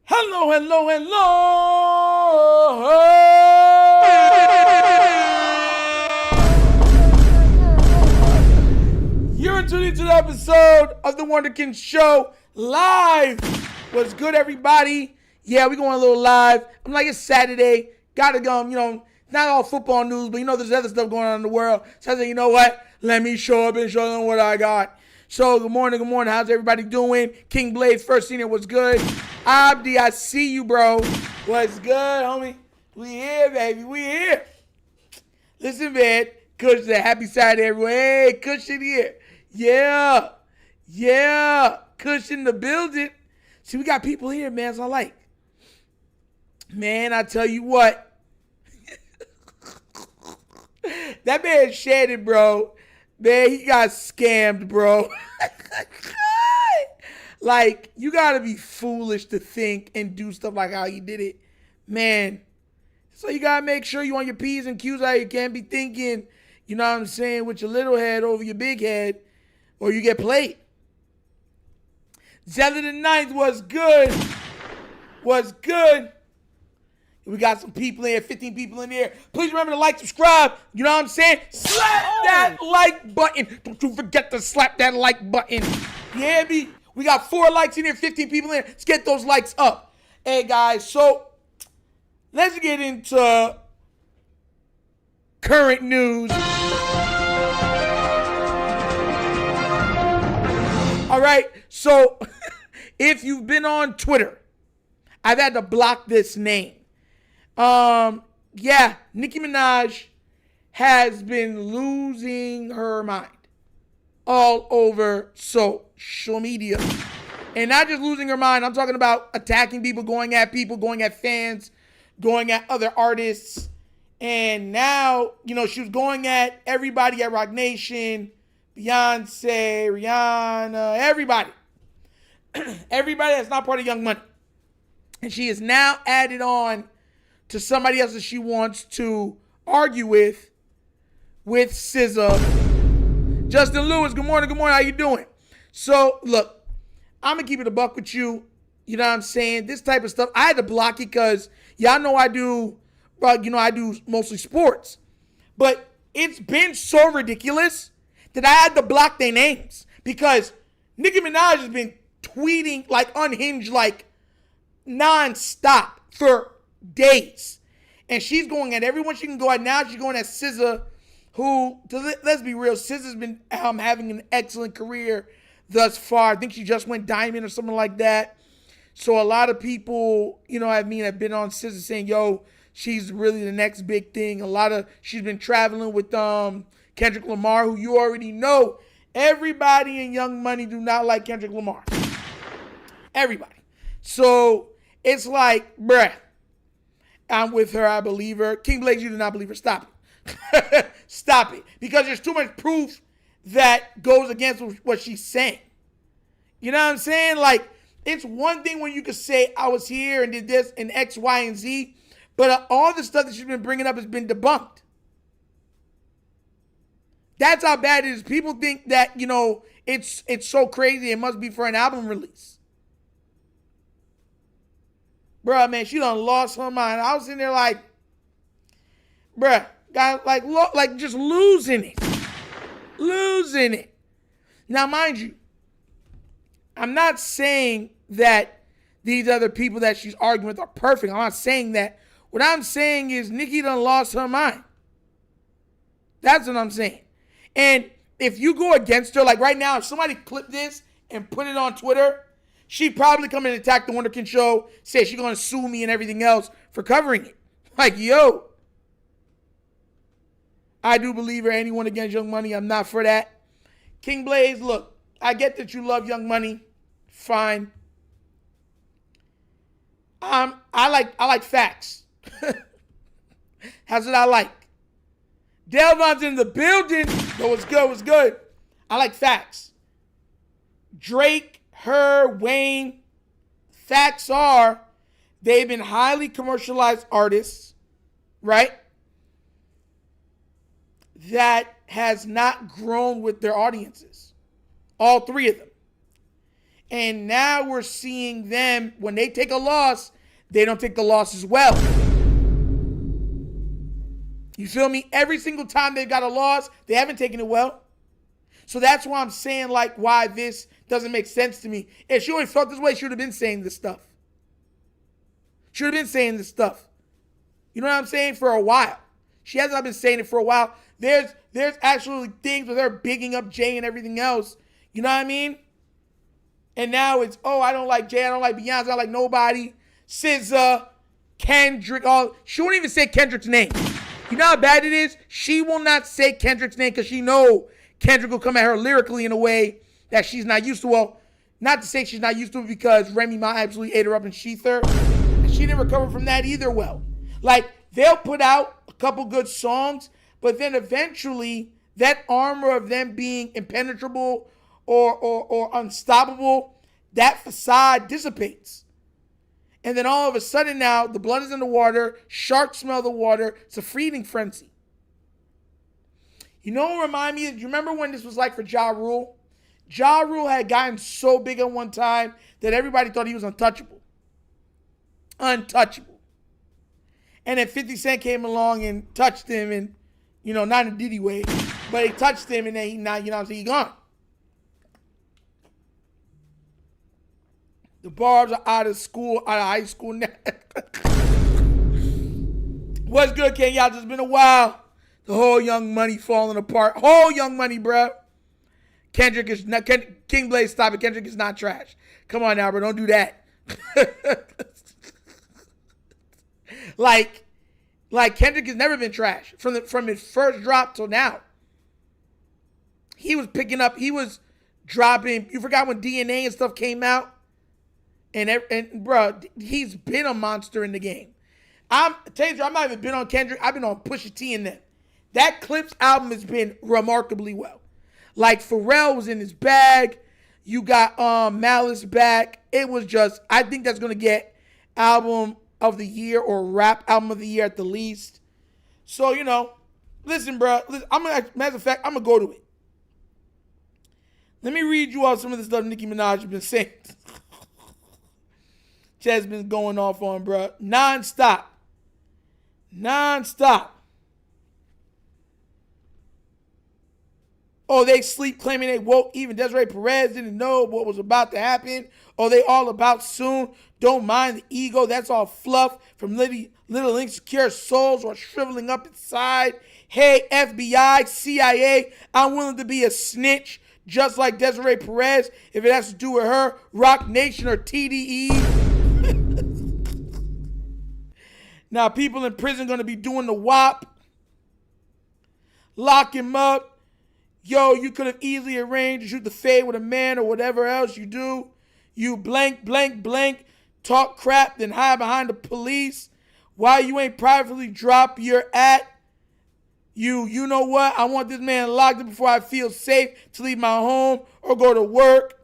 Hello, hello, hello. You're tuning to the episode of the Wunderkind Show live. What's good, everybody? Yeah, we're going a little live. I'm like, it's Saturday. Gotta go, it's not all football news, but there's other stuff going on in the world. So I said, you know what? Let me show up and show them what I got. So, good morning. How's everybody doing? King Blaze, first senior, what's good? Abdi, I see you, bro. What's good, homie? We here, baby. We here. Listen, man. Kush said, happy Saturday, everyone. Hey, Kush in here. Yeah. Kush in the building. See, we got people here, man. So I like. Man, I tell you what. That man Shannon, bro. Man, he got scammed, bro. Like, you got to be foolish to think and do stuff like how he did it. Man. So you got to make sure you on your P's and Q's out. You can't be thinking, you know what I'm saying, with your little head over your big head, or you get played. ZZA the Ninth was good. We got some people in here, 15 people in here. Please remember to like, subscribe. You know what I'm saying? Slap that like button. Don't you forget to slap that like button. You hear me? We got 4 likes in here, 15 people in here. Let's get those likes up. Hey, guys, so let's get into current news. All right, so if you've been on Twitter, I've had to block this name. Nicki Minaj has been losing her mind all over social media. And not just losing her mind, I'm talking about attacking people, going at fans, going at other artists. And now, she was going at everybody at Roc Nation, Beyonce, Rihanna, everybody. Everybody that's not part of Young Money. And she is now added on to somebody else that she wants to argue with SZA. Justin Lewis, good morning, how you doing? So, look, I'm going to keep it a buck with you. You know what I'm saying? This type of stuff, I had to block it because y'all know I do mostly sports. But it's been so ridiculous that I had to block their names because Nicki Minaj has been tweeting like unhinged, like nonstop for days. And she's going at everyone she can go at. Now she's going at SZA, who, let's be real, SZA's been having an excellent career thus far. I think she just went diamond or something like that. So a lot of people, have been on SZA saying, yo, she's really the next big thing. She's been traveling with Kendrick Lamar, who you already know. Everybody in Young Money do not like Kendrick Lamar. Everybody. So it's like, bruh, I'm with her. I believe her. King Blaze, you do not believe her. Stop it. Stop it. Because there's too much proof that goes against what she's saying. You know what I'm saying? Like, it's one thing when you could say, I was here and did this and X, Y, and Z. But all the stuff that she's been bringing up has been debunked. That's how bad it is. People think that, it's so crazy. It must be for an album release. Bruh, man, she done lost her mind. I was in there like, bruh, got like just losing it. Losing it. Now, mind you, I'm not saying that these other people that she's arguing with are perfect. I'm not saying that. What I'm saying is Nicki done lost her mind. That's what I'm saying. And if you go against her, like right now, if somebody clipped this and put it on Twitter, she'd probably come and attack the Wunderkind Show, say she's going to sue me and everything else for covering it. Like, yo, I do believe her. Anyone against Young Money, I'm not for that. King Blaze, look, I get that you love Young Money. Fine. I like facts. That's what I like. Delvon's in the building. Yo, what's good? I like facts. Drake, her, Wayne, facts are they've been highly commercialized artists, right? That has not grown with their audiences. All 3 of them. And now we're seeing them, when they take a loss, they don't take the loss as well. You feel me? Every single time they've got a loss, they haven't taken it well. So that's why I'm saying, like, why this doesn't make sense to me. If she always felt this way, she would have been saying this stuff. She would have been saying this stuff. You know what I'm saying? For a while. She has not been saying it for a while. There's actually things with her bigging up Jay and everything else. You know what I mean? And now it's, oh, I don't like Jay, I don't like Beyonce, I don't like nobody. SZA, Kendrick, all. She won't even say Kendrick's name. You know how bad it is? She will not say Kendrick's name because she know Kendrick will come at her lyrically in a way that she's not used to. Well, not to say she's not used to it because Remy Ma absolutely ate her up and sheathed her. She didn't recover from that either well. Like, they'll put out a couple good songs, but then eventually that armor of them being impenetrable or unstoppable, that facade dissipates. And then all of a sudden now, the blood is in the water, sharks smell the water, it's a feeding frenzy. You know what remind me? Do you remember when this was like for Ja Rule? Ja Rule had gotten so big at one time that everybody thought he was untouchable. Untouchable. And then 50 Cent came along and touched him, and, you know, not in a Diddy way, but he touched him, and then he, now, you know what I'm saying, he gone. The Barbs are out of high school now. What's good, Ken? Y'all, it's been a while. The whole Young Money falling apart. Whole Young Money, bro. Kendrick is not, King Blaze, stop it. Kendrick is not trash. Come on now, bro. Don't do that. Like Kendrick has never been trash from his first drop till now. He was dropping. You forgot when DNA and stuff came out, and bro, he's been a monster in the game. I'm not even been on Kendrick. I've been on Pusha T and them. That Clips album has been remarkably well. Like, Pharrell was in his bag. You got Malice back. It was just, I think that's gonna get album of the year or rap album of the year at the least. So, you know, listen, bro. Matter of fact, I'm gonna go to it. Let me read you all some of the stuff Nicki Minaj has been saying. She has been going off on, bro. Non-stop. Oh, they sleep claiming they woke. Even Desiree Perez didn't know what was about to happen. Oh, they all about soon. Don't mind the ego. That's all fluff from little insecure souls or shriveling up inside. Hey, FBI, CIA, I'm willing to be a snitch just like Desiree Perez if it has to do with her, Rock Nation or TDE. Now, people in prison going to be doing the WAP. Lock him up. Yo, you could have easily arranged to shoot the fade with a man or whatever else you do. You blank, talk crap, then hide behind the police. Why you ain't privately drop your at? You know what? I want this man locked up before I feel safe to leave my home or go to work.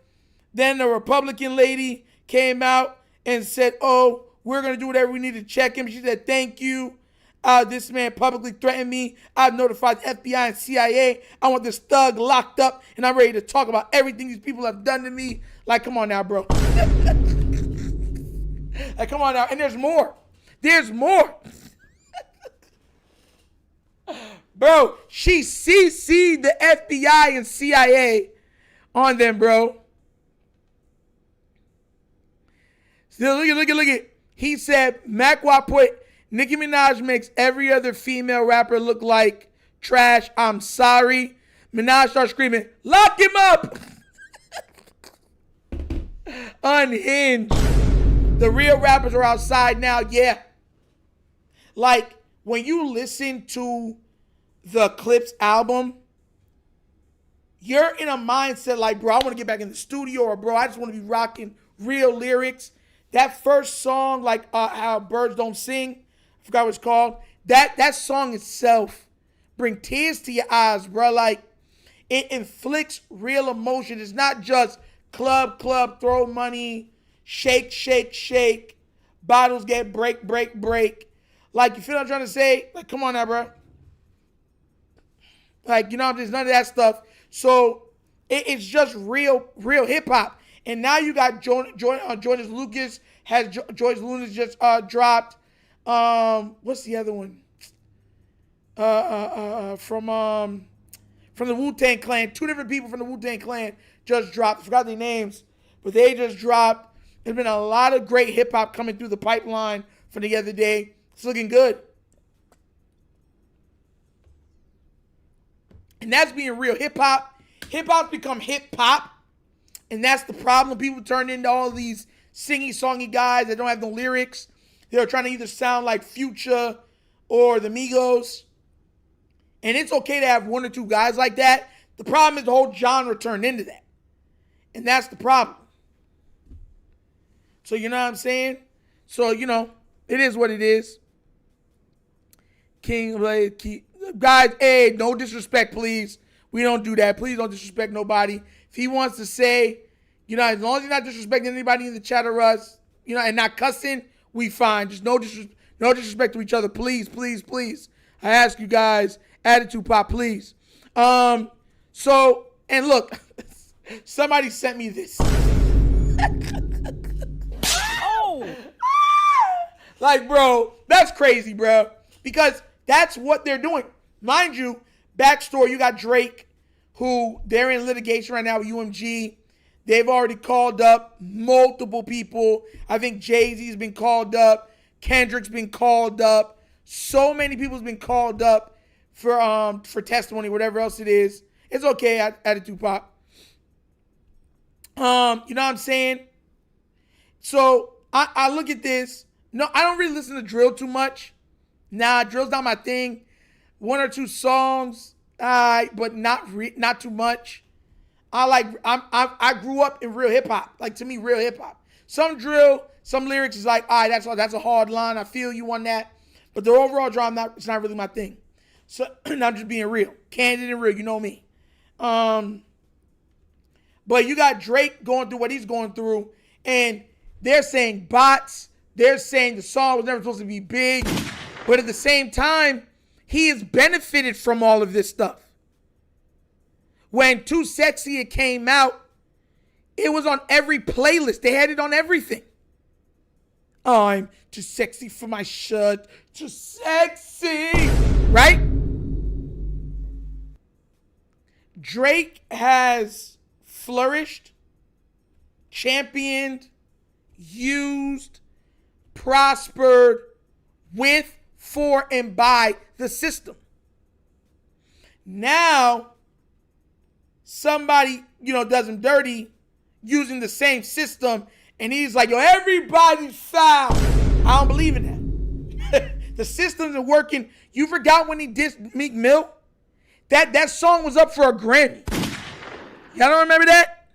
Then the Republican lady came out and said, oh, we're going to do whatever we need to check him. She said, thank you. This man publicly threatened me. I've notified the FBI and CIA. I want this thug locked up, and I'm ready to talk about everything these people have done to me. Like, come on now, bro. Like, come on now. And there's more. Bro, she CC'd the FBI and CIA on them, bro. Still, look at. He said, Macwa put, Nicki Minaj makes every other female rapper look like trash. I'm sorry. Minaj starts screaming, lock him up. Unhinged. The real rappers are outside now. Yeah. Like, when you listen to the Clips album, you're in a mindset like, bro, I want to get back in the studio, or bro, I just want to be rocking real lyrics. That first song, like How Birds Don't Sing, I forgot what it's called. That song itself bring tears to your eyes, bro. Like, it inflicts real emotion. It's not just club, throw money, shake, bottles get break. Like, you feel what I'm trying to say? Like, come on now, bro. Like, you know, there's none of that stuff. So it's just real hip hop. And now you got Joyce Lucas Joyce Lucas just dropped. What's the other one? From the Wu-Tang Clan. 2 different people from the Wu-Tang Clan just dropped. I forgot their names, but they just dropped. There's been a lot of great hip hop coming through the pipeline from the other day. It's looking good. And that's being real. Hip hop's become hip hop. And that's the problem. People turn into all these singy, songy guys that don't have no lyrics. They're trying to either sound like Future or the Migos. And it's okay to have 1 or 2 guys like that. The problem is the whole genre turned into that. And that's the problem. So you know what I'm saying? So, you know, it is what it is. Guys, hey, no disrespect, please. We don't do that. Please don't disrespect nobody. If he wants to say, you know, as long as he's not disrespecting anybody in the chat or us, you know, and not cussing, we fine. Just no disrespect to each other. Please, please, please. I ask you guys, attitude pop, please. So, and look, somebody sent me this. Oh! Like, bro, that's crazy, bro. Because that's what they're doing. Mind you, backstory, you got Drake, who they're in litigation right now with UMG. They've already called up multiple people. I think Jay-Z's been called up. Kendrick's been called up. So many people's been called up for testimony, whatever else it is. It's okay, attitude pop. You know what I'm saying? So I look at this. No, I don't really listen to drill too much. Nah, drill's not my thing. 1 or 2 songs, but not too much. I grew up in real hip hop. Like, to me, real hip hop. Some drill, some lyrics is like, all right, that's a hard line. I feel you on that. But the overall drama, it's not really my thing. So I'm just being real, candid and real. You know me. But you got Drake going through what he's going through, and they're saying bots. They're saying the song was never supposed to be big, but at the same time, he has benefited from all of this stuff. When Too Sexy it came out, it was on every playlist. They had it on everything. I'm too sexy for my shirt. Too sexy. Right? Drake has flourished, championed, used, prospered with, for, and by the system. Now, somebody, does him dirty using the same system, and he's like, yo, everybody's foul. I don't believe in that. The systems are working. You forgot when he dissed Meek Mill? That song was up for a Grammy. Y'all don't remember that?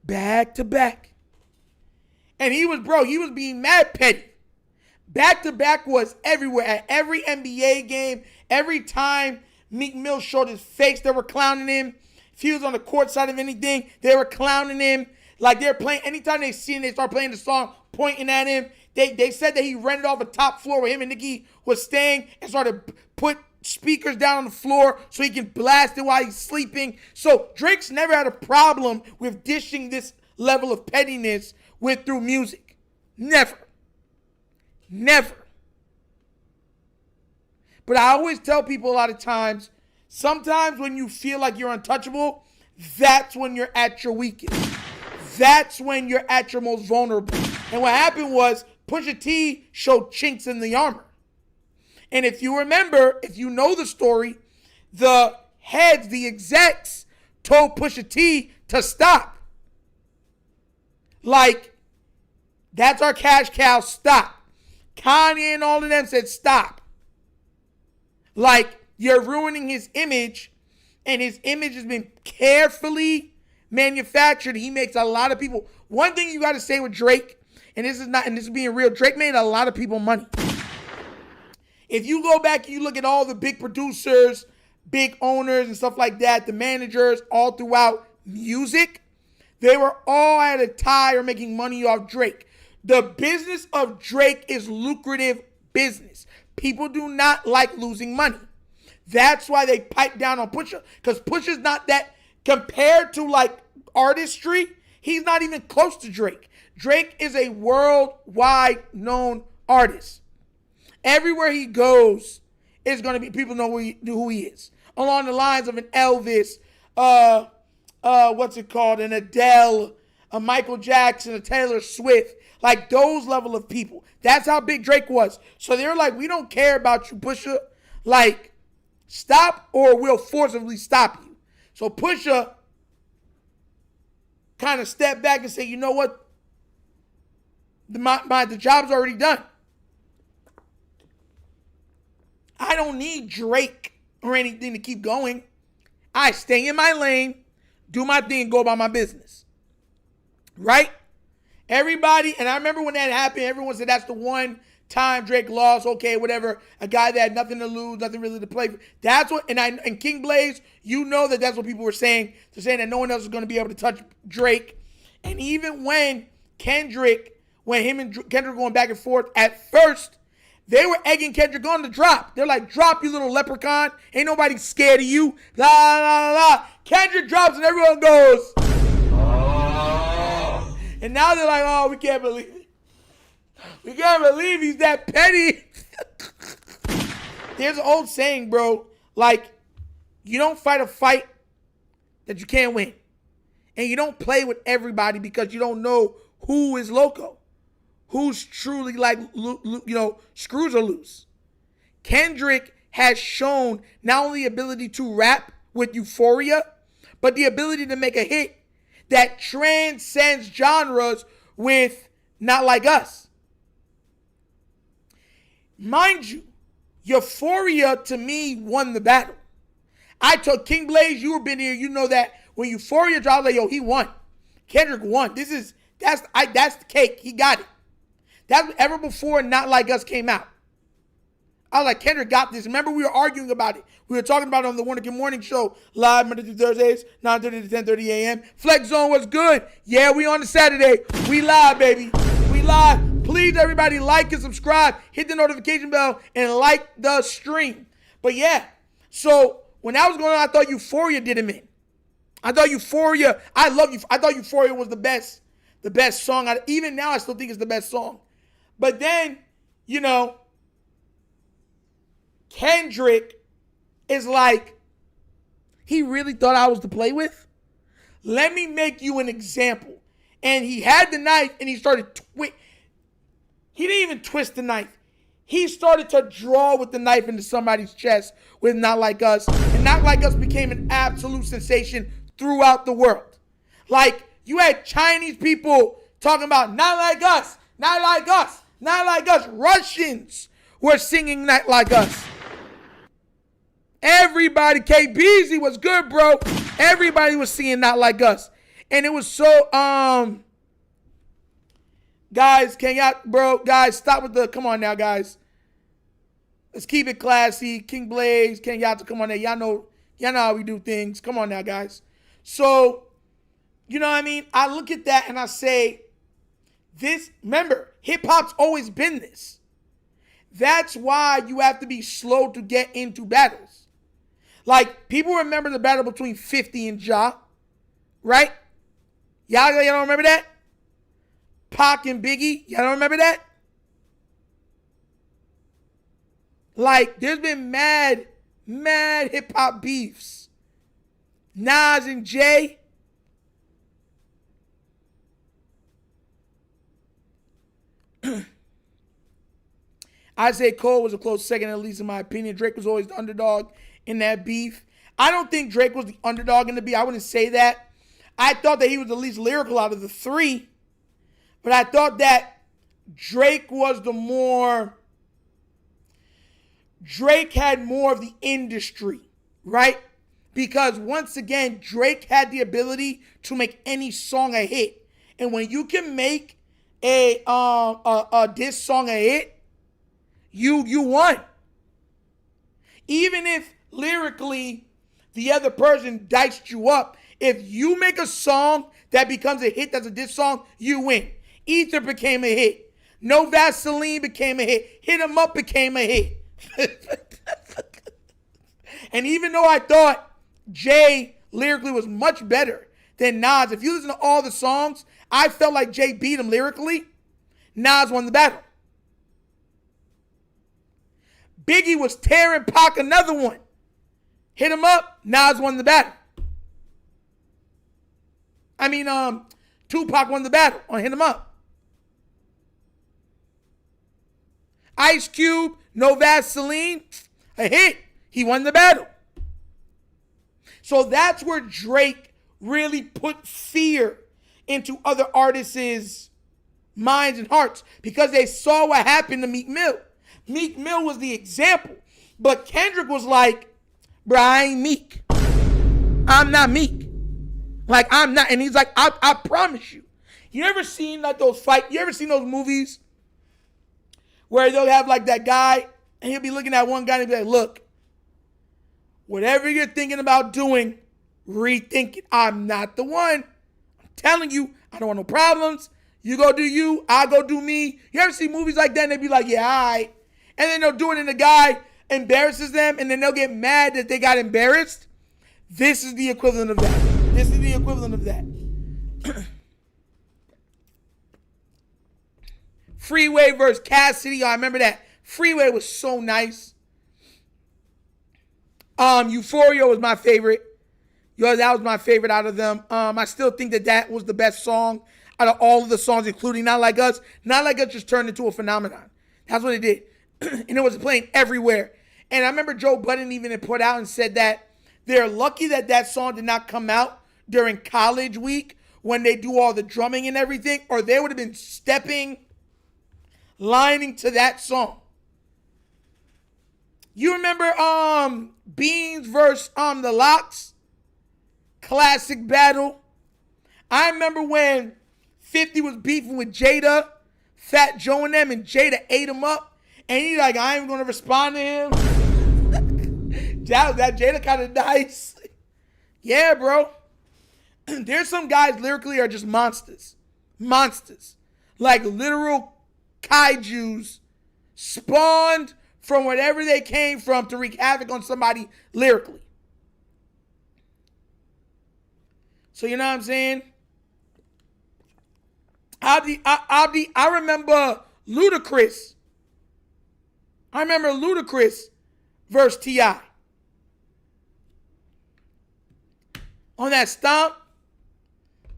Back to back. And he was being mad petty. Back to back was everywhere. At every NBA game, every time Meek Mill showed his face, they were clowning him. If he was on the court side of anything, they were clowning him. Like, they're playing, anytime they see him, they start playing the song, pointing at him. They said that he rented off a top floor where him and Nicki was staying and started put speakers down on the floor so he can blast it while he's sleeping. So Drake's never had a problem with dishing this level of pettiness through music. Never. Never. But I always tell people a lot of times, sometimes when you feel like you're untouchable, that's when you're at your weakest. That's when you're at your most vulnerable. And what happened was Pusha T showed chinks in the armor. And if you remember, if you know the story, the heads, the execs, told Pusha T to stop. Like, that's our cash cow, stop. Kanye and all of them said stop. Like, you're ruining his image, and his image has been carefully manufactured. He makes a lot of people. One thing you got to say with Drake, and this is being real, Drake made a lot of people money. If you go back and you look at all the big producers, big owners and stuff like that, the managers all throughout music, they were all at a tie or making money off Drake. The business of Drake is lucrative business. People do not like losing money. That's why they pipe down on Pusha, because Pusha's not that, compared to like artistry, He's not even close to Drake. Drake is a worldwide known artist. Everywhere he goes, it's going to be people know who he is. Along the lines of an Elvis, what's it called, an Adele, a Michael Jackson, a Taylor Swift, like those level of people. That's how big Drake was. So they're like, we don't care about you, Pusha. Like, stop or we'll forcibly stop you. So Pusha kind of stepped back and said, you know what? The job's already done. I don't need Drake or anything to keep going. I stay in my lane, do my thing, go about my business. Right? Everybody, and I remember when that happened, everyone said that's the one time Drake lost, okay, whatever. A guy that had nothing to lose, nothing really to play for. That's what, and King Blaze, you know that's what people were saying. They're saying that no one else is going to be able to touch Drake. And even when him and Kendrick going back and forth, at first, they were egging Kendrick on to drop. They're like, drop, you little leprechaun. Ain't nobody scared of you. La, la, la. Kendrick drops and everyone goes, oh. And now they're like, oh, we can't believe it. We can't believe he's that petty. There's an old saying, bro. Like, you don't fight a fight that you can't win. And you don't play with everybody because you don't know who is loco. Who's truly like, screws are loose. Kendrick has shown not only the ability to rap with Euphoria, but the ability to make a hit that transcends genres with Not Like Us. Mind you, Euphoria to me won the battle. I told King Blaze, you were been here, you know that when Euphoria dropped, like, yo, he won. Kendrick won. That's the cake. He got it. That was ever before Not Like Us came out. I was like, Kendrick got this. Remember, we were arguing about it. We were talking about it on the Wunderkind Morning Show, live Monday through Thursdays, 9:30 to 10:30 a.m. Flex Zone was good. Yeah, we on the Saturday. We live, baby. We live. Please, everybody, like and subscribe. Hit the notification bell and like the stream. But yeah, so when that was going on, I thought Euphoria did him in. I thought Euphoria was the best song. Even now, I still think it's the best song. But then, Kendrick is like, he really thought I was to play with? Let me make you an example. And he had the knife and he started he didn't even twist the knife. He started to draw with the knife into somebody's chest with Not Like Us. And Not Like Us became an absolute sensation throughout the world. Like, you had Chinese people talking about Not Like Us, Not Like Us, Not Like Us. Russians were singing Not Like Us. Everybody, KBZ was good, bro. Everybody was singing Not Like Us. And it was so, guys, guys, stop with the, come on now, guys. Let's keep it classy. King Blaze, Kenyatta, come on now. Y'all know how we do things. Come on now, guys. So, you know what I mean? I look at that and I say, remember, hip-hop's always been this. That's why you have to be slow to get into battles. Like, people remember the battle between 50 and Ja, right? Y'all don't remember that? Pac and Biggie, y'all don't remember that? Like, there's been mad hip-hop beefs. Nas and Jay. I'd say Cole was a close second, at least in my opinion. Drake was always the underdog in that beef. I don't think Drake was the underdog in the beef. I wouldn't say that. I thought that he was the least lyrical out of the three. But I thought that Drake had more of the industry, right? Because once again, Drake had the ability to make any song a hit. And when you can make a diss song a hit, you won. Even if lyrically the other person diced you up, if you make a song that becomes a hit that's a diss song, you win. Ether became a hit. No Vaseline became a hit. Hit 'em Up became a hit. And even though I thought Jay lyrically was much better than Nas. If you listen to all the songs, I felt like Jay beat him lyrically. Nas won the battle. Biggie was tearing Pac another one. Hit him up, Nas won the battle. Tupac won the battle on Hit 'Em Up. Ice Cube, No Vaseline, a hit. He won the battle. So that's where Drake really put fear into other artists' minds and hearts because they saw what happened to Meek Mill. Meek Mill was the example. But Kendrick was like, bro, I ain't Meek. I'm not Meek. Like, I'm not. And he's like, I promise you. You ever seen like those fight? You ever seen those movies where they'll have like that guy and he'll be looking at one guy and be like, look, whatever you're thinking about doing, rethink it. I'm not the one. I'm telling you, I don't want no problems. You go do you, I go do me. You ever see movies like that and they be like, yeah, all right. And then they'll do it and the guy embarrasses them and then they'll get mad that they got embarrassed. This is the equivalent of that. This is the equivalent of that. Freeway versus Cassidy. I remember that. Freeway was so nice. Euphoria was my favorite. That was my favorite out of them. I still think that was the best song out of all of the songs, including Not Like Us. Not Like Us just turned into a phenomenon. That's what it did. And it was playing everywhere. And I remember Joe Budden even had put out and said that they're lucky that song did not come out during college week when they do all the drumming and everything, or they would have been lining to that song. You remember Beans versus the Lox? Classic battle. I remember when 50 was beefing with Jada, Fat Joe and them, and Jada ate him up. And he's like, I ain't going to respond to him. that Jada kind of nice. Yeah, bro. There's some guys lyrically are just monsters. Monsters. Like literal kaijus spawned from whatever they came from to wreak havoc on somebody lyrically. So you know what I'm saying? I remember Ludacris. Versus T.I. On that stomp,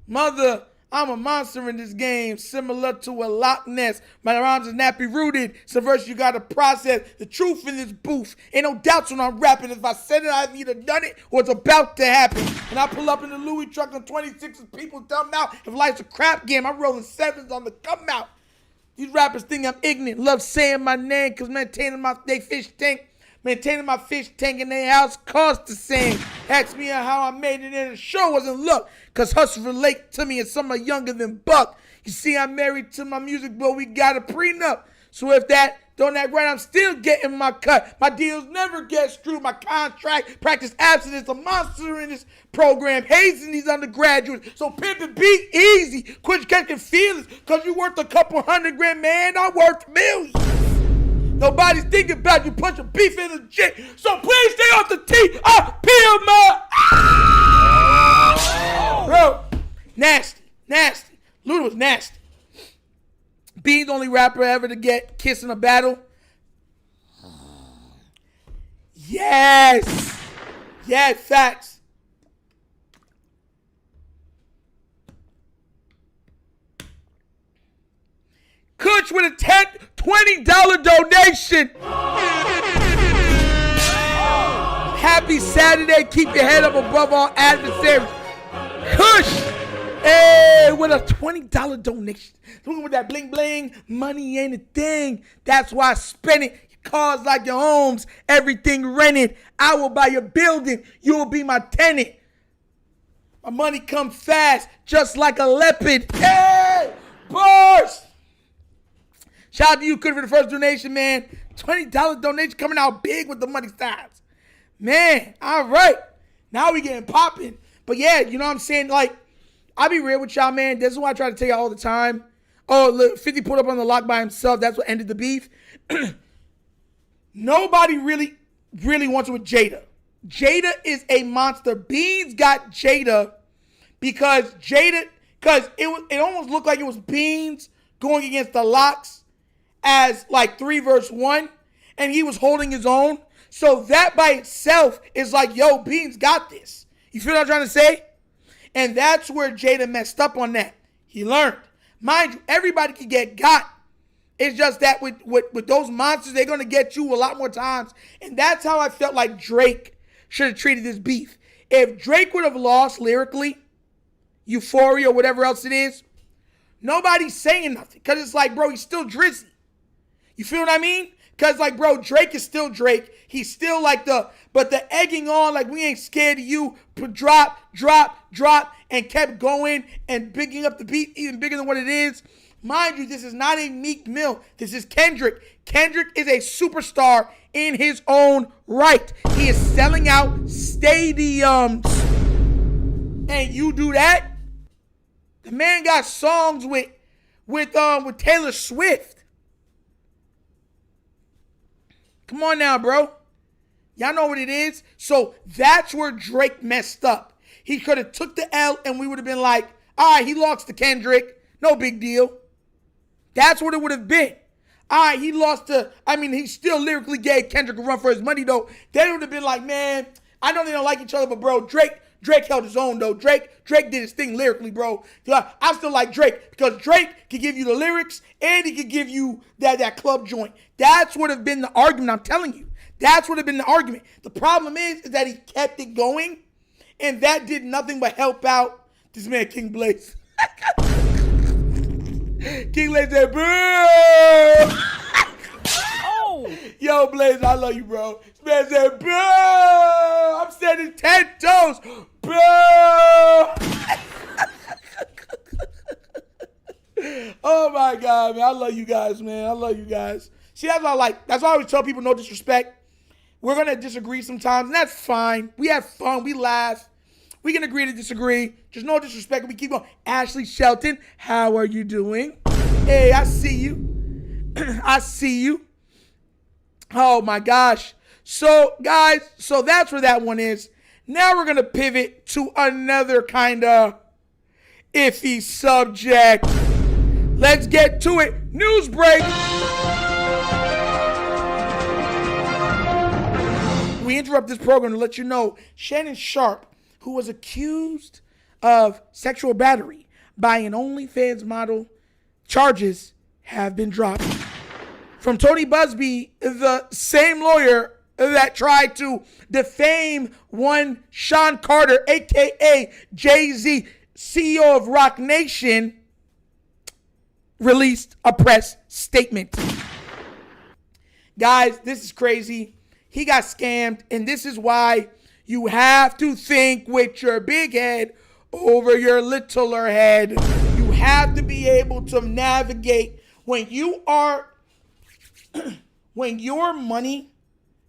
mother, I'm a monster in this game, similar to a Loch Ness. My rhymes are nappy rooted. It's a verse you gotta process. The truth in this booth. Ain't no doubts when I'm rapping. If I said it, I've either done it or it's about to happen. And I pull up in the Louis truck on 26s, people dumb out. If life's a crap game, I'm rolling sevens on the come out. These rappers think I'm ignorant. Love saying my name because maintaining my fish tank in their house cost the same. Ask me how I made it in the show wasn't luck. Cause hustle relate to me and some are younger than Buck. You see, I'm married to my music, but we got a prenup. So if that don't act right, I'm still getting my cut. My deals never get screwed. My contract, practice abstinence, a monster in this program, hazing these undergraduates. So pimp and beat easy. Quit catching feelings, cause you worth a couple $100,000, man. I worth millions. Nobody's thinking about you punching beef in the gym. So please stay off the T.I.P. Bro, nasty. Luda was nasty. Beans only rapper ever to get kissed in a battle. Yes. Yeah, facts. Kutch with a $20 donation. Happy Saturday. Keep your head up above all adversaries. Kush, hey, with a $20 donation. Looking with that bling bling, money ain't a thing. That's why I spend it. Your cars like your homes, everything rented. I will buy your building. You will be my tenant. My money come fast, just like a leopard. Hey, bars. Shout out to you, Kush, for the first donation, man. $20 donation coming out big with the money signs. Man, all right. Now we getting popping. But yeah, you know what I'm saying? Like, I'll be real with y'all, man. This is what I try to tell y'all all the time. Oh, look, 50 pulled up on the lock by himself. That's what ended the beef. Nobody really wants it with Jada. Jada is a monster. Beans got Jada because it almost looked like it was Beans going against the Locks as like 3 versus 1, and he was holding his own. So that by itself is like, yo, Beans got this. You feel what I'm trying to say? And that's where Jada messed up on that. He learned. Mind you, everybody can get got. It's just that with those monsters, they're going to get you a lot more times. And that's how I felt like Drake should have treated this beef. If Drake would have lost lyrically, Euphoria, or whatever else it is, nobody's saying nothing. Because it's like, bro, he's still Drizzy. You feel what I mean? Because, like, bro, Drake is still Drake. He's still like but the egging on, like, we ain't scared of you, drop, and kept going and bigging up the beat even bigger than what it is. Mind you, this is not a Meek Mill. This is Kendrick. Kendrick is a superstar in his own right. He is selling out stadiums. And you do that? The man got songs with Taylor Swift. Come on now, bro. Y'all know what it is? So that's where Drake messed up. He could have took the L and we would have been like, all right, he lost to Kendrick. No big deal. That's what it would have been. All right, he lost to, he still lyrically gave Kendrick a run for his money, though. They would have been like, man, I know they don't like each other, but, bro, Drake held his own, though. Drake did his thing lyrically, bro. I still like Drake because Drake can give you the lyrics and he can give you that club joint. That's what have been the argument, I'm telling you. That's what have been the argument. The problem is that he kept it going, and that did nothing but help out this man, King Blaze. King Blaze said, bro. Oh. Yo, Blaze, I love you, bro. This man said, bro. I'm standing 10 toes, bro. Oh, my God, man. I love you guys, man. I love you guys. See, that's why that's why I always tell people no disrespect. We're going to disagree sometimes, and that's fine. We have fun. We laugh. We can agree to disagree. Just no disrespect. We keep going. Ashley Shelton, how are you doing? Hey, I see you. I see you. Oh, my gosh. So, guys, that's where that one is. Now we're going to pivot to another kind of iffy subject. Let's get to it. News break. We interrupt this program to let you know Shannon Sharpe, who was accused of sexual battery by an OnlyFans model, charges have been dropped. From Tony Busby, the same lawyer that tried to defame one Sean Carter, a.k.a. Jay-Z, CEO of Rock Nation, released a press statement. Guys, this is crazy. He got scammed, and this is why you have to think with your big head over your littler head. You have to be able to navigate when you are, when your money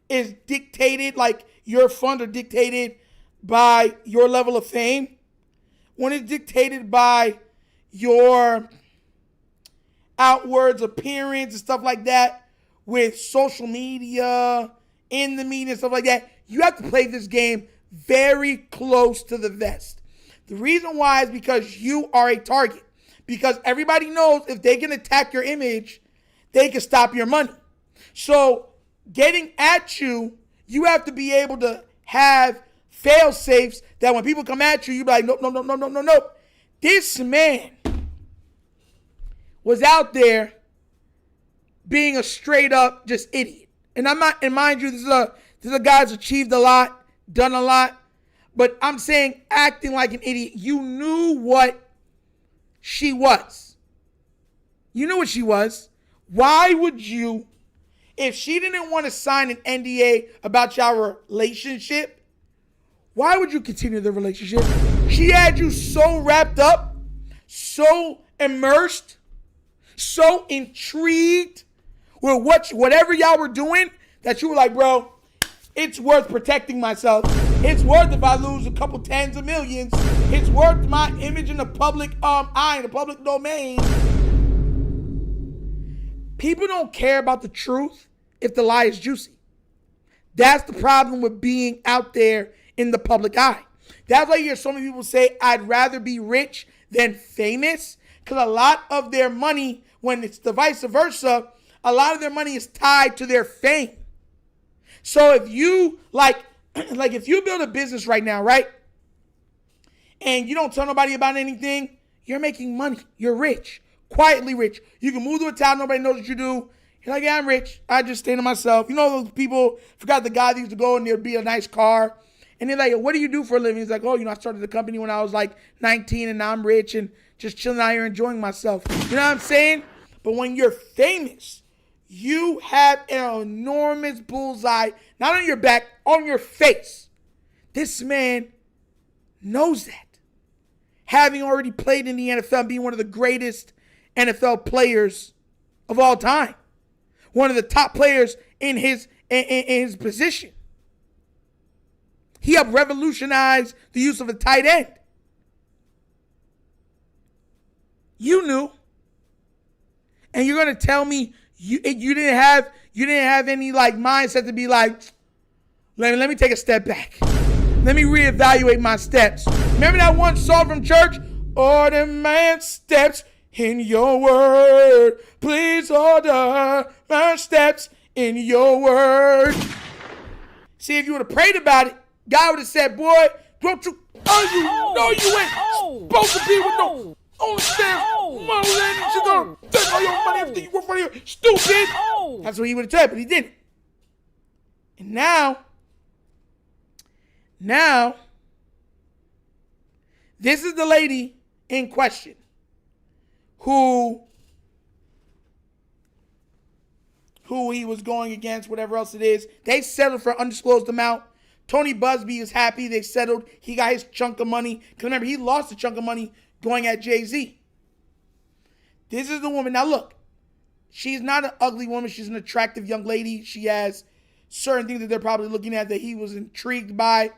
is dictated, like your funds are dictated by your level of fame, when it's dictated by your outwards appearance and stuff like that with social media, in the media and stuff like that, you have to play this game very close to the vest. The reason why is because you are a target. Because everybody knows if they can attack your image, they can stop your money. So getting at you, you have to be able to have fail safes that when people come at you, you be like, nope. This man was out there being a straight up just idiot. And I'm not, and mind you, this is a guy who's achieved a lot, done a lot, but I'm saying acting like an idiot. You knew what she was. You knew what she was. Why would you, if she didn't want to sign an NDA about your relationship, why would you continue the relationship? She had you so wrapped up, so immersed, so intrigued with whatever y'all were doing that you were like, bro, it's worth protecting myself. It's worth if I lose a couple tens of millions. It's worth my image in the public eye, in the public domain. People don't care about the truth if the lie is juicy. That's the problem with being out there in the public eye. That's why you hear so many people say, I'd rather be rich than famous. Because a lot of their money, when it's the vice versa, a lot of their money is tied to their fame. So if you, like if you build a business right now, right? And you don't tell nobody about anything, you're making money. You're rich. Quietly rich. You can move to a town, nobody knows what you do. You're like, yeah, I'm rich. I just stay to myself. You know those people, forgot the guy that used to go and there'd be a nice car. And they're like, what do you do for a living? He's like, oh, I started the company when I was like 19 and now I'm rich and just chilling out here enjoying myself. You know what I'm saying? But when you're famous, you have an enormous bullseye, not on your back, on your face. This man knows that. Having already played in the NFL, being one of the greatest NFL players of all time. One of the top players in his position. He helped revolutionize the use of a tight end. You knew. And you're going to tell me you didn't have any like mindset to be like, let me take a step back. Let me reevaluate my steps. Remember that one song from church? Order my steps in your word. Please order my steps in your word. See, if you would have prayed about it, God would have said, boy, don't you, no, you ain't supposed to be with no understand money and you're gonna take all your money, everything you work for, you stupid. That's what he would have said, but he didn't. And now, this is the lady in question who he was going against, whatever else it is. They settled for an undisclosed amount. Tony Busby is happy they settled. He got his chunk of money. Because remember, he lost a chunk of money going at Jay-Z. This is the woman. Now look, she's not an ugly woman. She's an attractive young lady. She has certain things that they're probably looking at that he was intrigued by.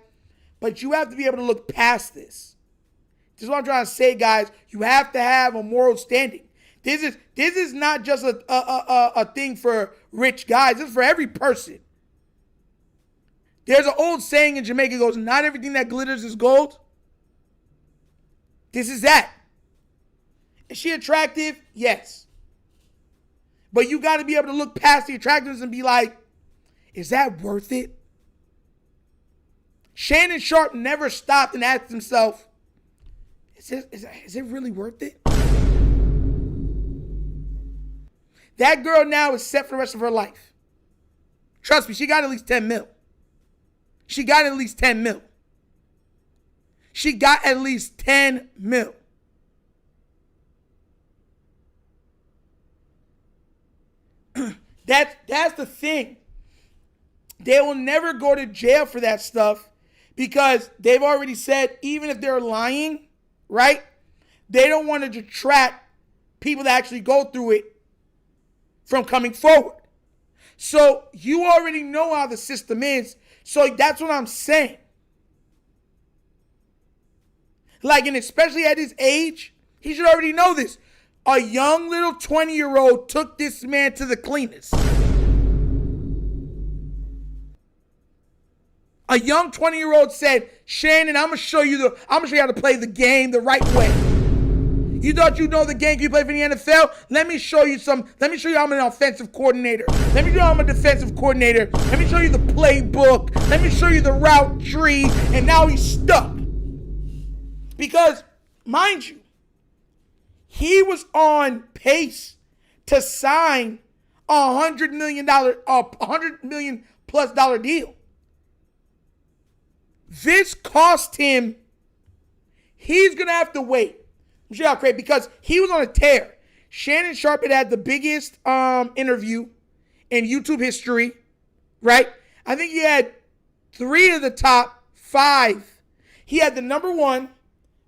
But you have to be able to look past this. This is what I'm trying to say, guys. You have to have a moral standing. This is not just a thing for rich guys. This is for every person. There's an old saying in Jamaica that goes, not everything that glitters is gold. This is that. Is she attractive? Yes. But you got to be able to look past the attractiveness and be like, is that worth it? Shannon Sharpe never stopped and asked himself, is it really worth it? That girl now is set for the rest of her life. Trust me, she got at least 10 mil. She got at least 10 mil. She got at least 10 mil. That's the thing. They will never go to jail for that stuff because they've already said, even if they're lying, right? They don't want to detract people that actually go through it from coming forward. So you already know how the system is. So that's what I'm saying. Like, and especially at his age, he should already know this. A young little 20-year-old took this man to the cleaners. A young 20-year-old said, Shannon, I'm gonna show you how to play the game the right way. You thought you know the game you play for the NFL? Let me show you I'm an offensive coordinator. Let me show you I'm a defensive coordinator. Let me show you the playbook. Let me show you the route tree. And now he's stuck. Because, mind you, he was on pace to sign $100 million plus deal. This cost him, he's going to have to wait. I'm sure how crazy, because he was on a tear. Shannon Sharpe had the biggest interview in YouTube history, right? I think he had 3 of the top 5. He had the number 1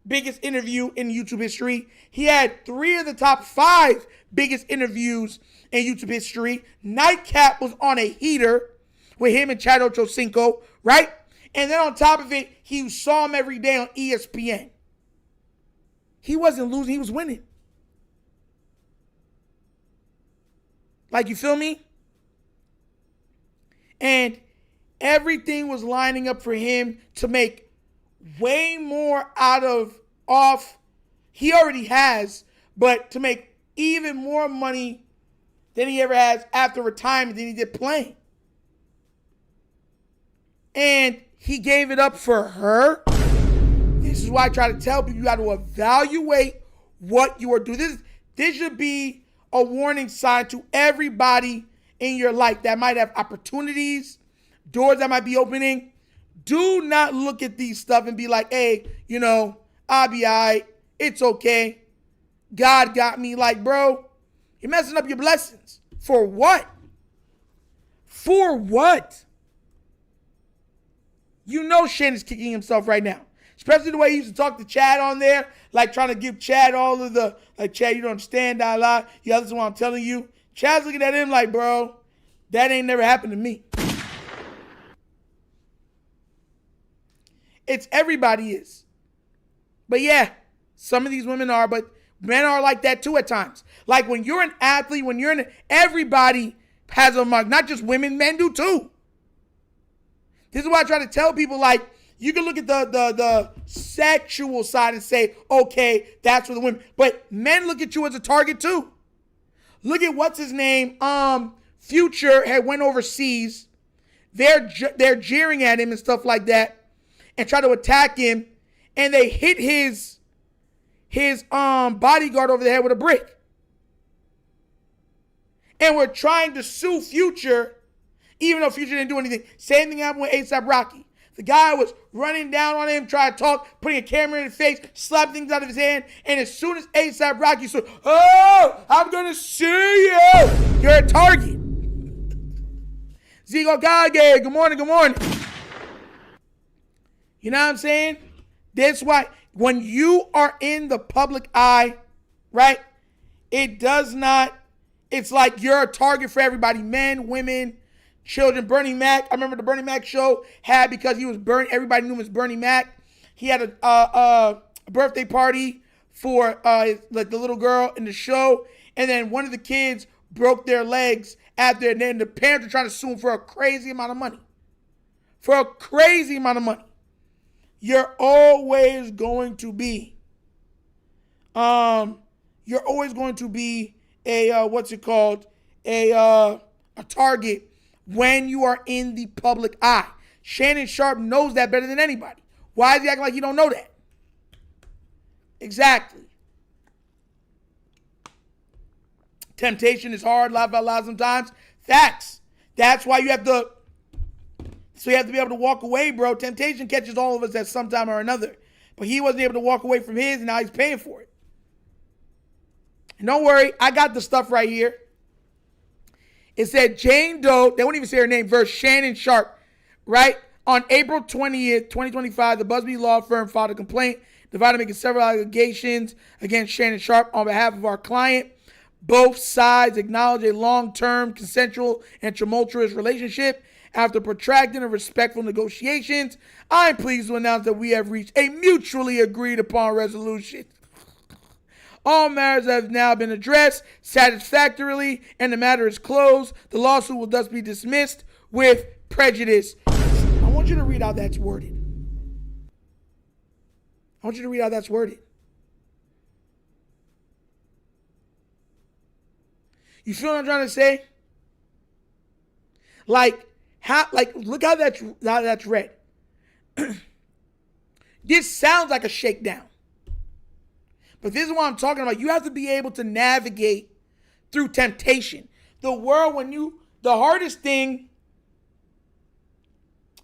biggest interview in YouTube history. He had 3 of the top 5 biggest interviews in YouTube history. Nightcap was on a heater with him and Chad Ochocinco, right? And then on top of it, he saw him every day on ESPN. He wasn't losing, he was winning. Like, you feel me? And everything was lining up for him to make way more off he already has, but to make even more money than he ever has after retirement than he did playing. And he gave it up for her. This is why I try to tell people you got to evaluate what you are doing. This should be a warning sign to everybody in your life that might have opportunities, doors that might be opening. Do not look at these stuff and be like, hey, I'll be all right. It's okay. God got me. Like, bro, you're messing up your blessings. For what? For what? Shannon's kicking himself right now. Especially the way he used to talk to Chad on there, like trying to give Chad all of the, like, Chad, you don't understand that a lot. You listen to what I'm telling you. Chad's looking at him like, bro, that ain't never happened to me. It's everybody is. But yeah, some of these women are, but men are like that too at times. Like when you're an athlete, everybody has a mark. Not just women, men do too. This is why I try to tell people, like, you can look at the sexual side and say, okay, that's for the women. But men look at you as a target too. Look at what's his name. Future had went overseas. They're jeering at him and stuff like that and try to attack him. And they hit his bodyguard over the head with a brick. And we're trying to sue Future, even though Future didn't do anything. Same thing happened with ASAP Rocky. The guy was running down on him, trying to talk, putting a camera in his face, slapping things out of his hand. And as soon as ASAP Rocky said, oh, I'm going to sue you, you're a target. Zico Gage, good morning, good morning. You know what I'm saying? That's why when you are in the public eye, right, it's like you're a target for everybody, men, women, children. Bernie Mac, I remember the Bernie Mac show had, because he was everybody knew him as Bernie Mac. He had a birthday party for the little girl in the show, and then one of the kids broke their legs after, and then the parents were trying to sue him for a crazy amount of money. You're always going to be, a target when you are in the public eye. Shannon Sharpe knows that better than anybody. Why is he acting like you don't know that? Exactly. Temptation is hard, laugh out loud sometimes. Facts. That's why you have to be able to walk away, bro. Temptation catches all of us at some time or another. But he wasn't able to walk away from his, and now he's paying for it. And don't worry, I got the stuff right here. It said Jane Doe, they won't even say her name, versus Shannon Sharpe, right? On April 20th, 2025, the Busby law firm filed a complaint, divided making several allegations against Shannon Sharpe on behalf of our client. Both sides acknowledge a long-term, consensual, and tumultuous relationship. After protracted and respectful negotiations, I'm pleased to announce that we have reached a mutually agreed upon resolution. All matters have now been addressed satisfactorily, and the matter is closed. The lawsuit will thus be dismissed with prejudice. I want you to read how that's worded. You feel what I'm trying to say? Look how that's read. This sounds like a shakedown. But this is what I'm talking about. You have to be able to navigate through temptation. The hardest thing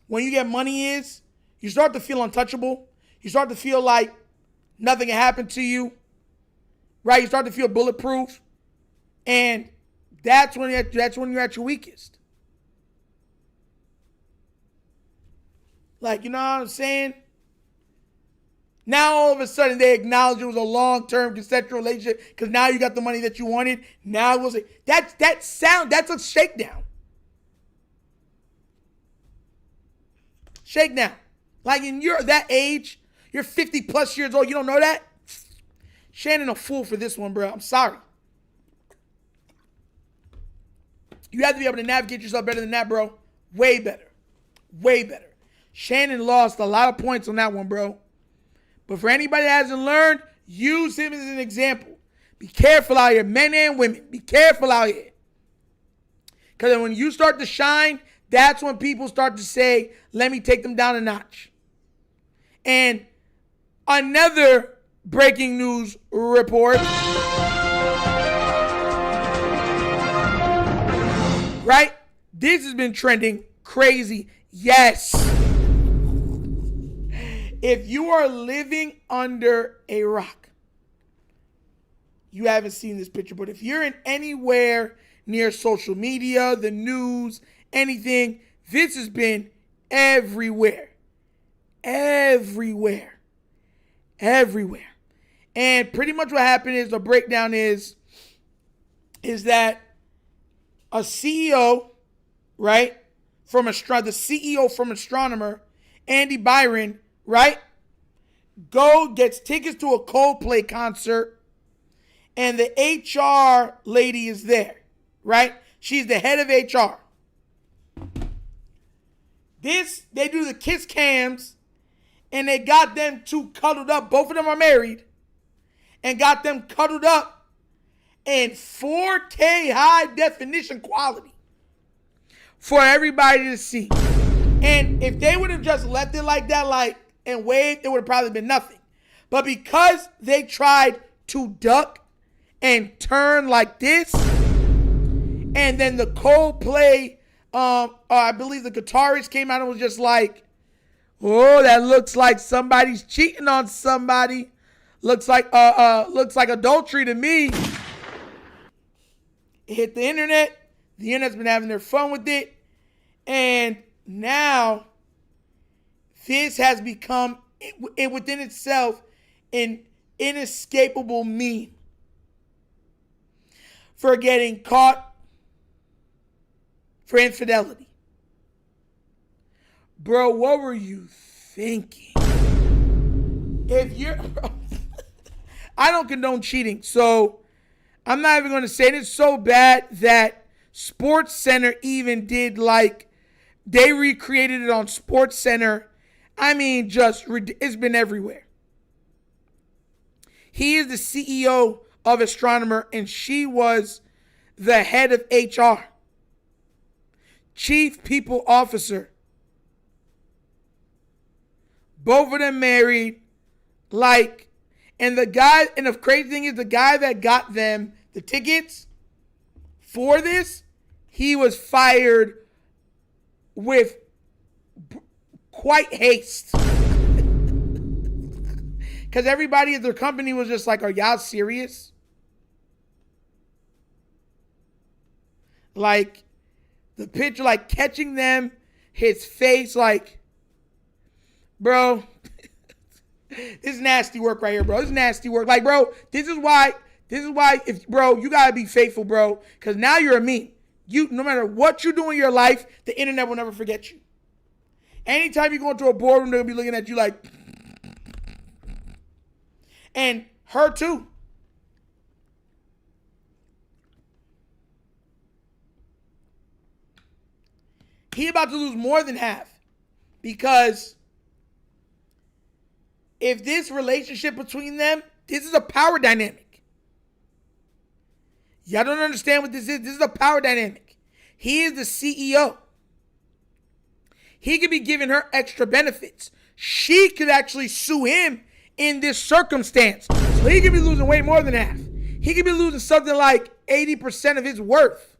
when you get money is you start to feel untouchable. You start to feel like nothing can happen to you, right? You start to feel bulletproof. And that's when you're at your weakest. Like, you know what I'm saying? Now all of a sudden they acknowledge it was a long-term consensual relationship because now you got the money that you wanted. Now it was that's a shakedown. Shakedown. Like in that age, you're 50 plus years old, you don't know that? Shannon a fool for this one, bro. I'm sorry. You have to be able to navigate yourself better than that, bro. Way better. Way better. Shannon lost a lot of points on that one, bro. But for anybody that hasn't learned, use him as an example. Be careful out here, men and women. Be careful out here. Because when you start to shine, that's when people start to say, let me take them down a notch. And another breaking news report. Right? This has been trending crazy. Yes. If you are living under a rock, you haven't seen this picture, but if you're in anywhere near social media, the news, anything, this has been everywhere. Everywhere. And pretty much what happened is, the breakdown is that a CEO, right, the CEO from Astronomer, Andy Byron, right, gets tickets to a Coldplay concert, and the HR lady is there, right? She's the head of HR. They do the kiss cams, and they got them two cuddled up. Both of them are married, and got them cuddled up in 4K high definition quality for everybody to see. And if they would have just left it like that, and waved, it would have probably been nothing. But because they tried to duck and turn like this, and then the Coldplay, I believe the guitarist came out and was just like, oh, that looks like somebody's cheating on somebody. Looks like adultery to me. It hit the internet. The internet's been having their fun with it. And now this has become, within itself, an inescapable meme for getting caught for infidelity. Bro, what were you thinking? I don't condone cheating, so I'm not even going to say it. It's so bad that SportsCenter even did, they recreated it on SportsCenter. I mean, it's been everywhere. He is the CEO of Astronomer, and she was the head of HR. Chief People Officer. Both of them married. And the crazy thing is, the guy that got them the tickets for this, he was fired with quite haste. Because everybody at their company was just like, are y'all serious? The picture, catching them, his face, bro, this is nasty work right here, bro. This is nasty work. Bro, this is why, you got to be faithful, bro. Because now you're a meme. No matter what you do in your life, the internet will never forget you. Anytime you go into a boardroom, they'll be looking at you like, and her too. He about to lose more than half, because if this relationship between them, this is a power dynamic. Y'all don't understand what this is. This is a power dynamic. He is the CEO. He could be giving her extra benefits. She could actually sue him in this circumstance. So he could be losing way more than half. He could be losing something like 80% of his worth.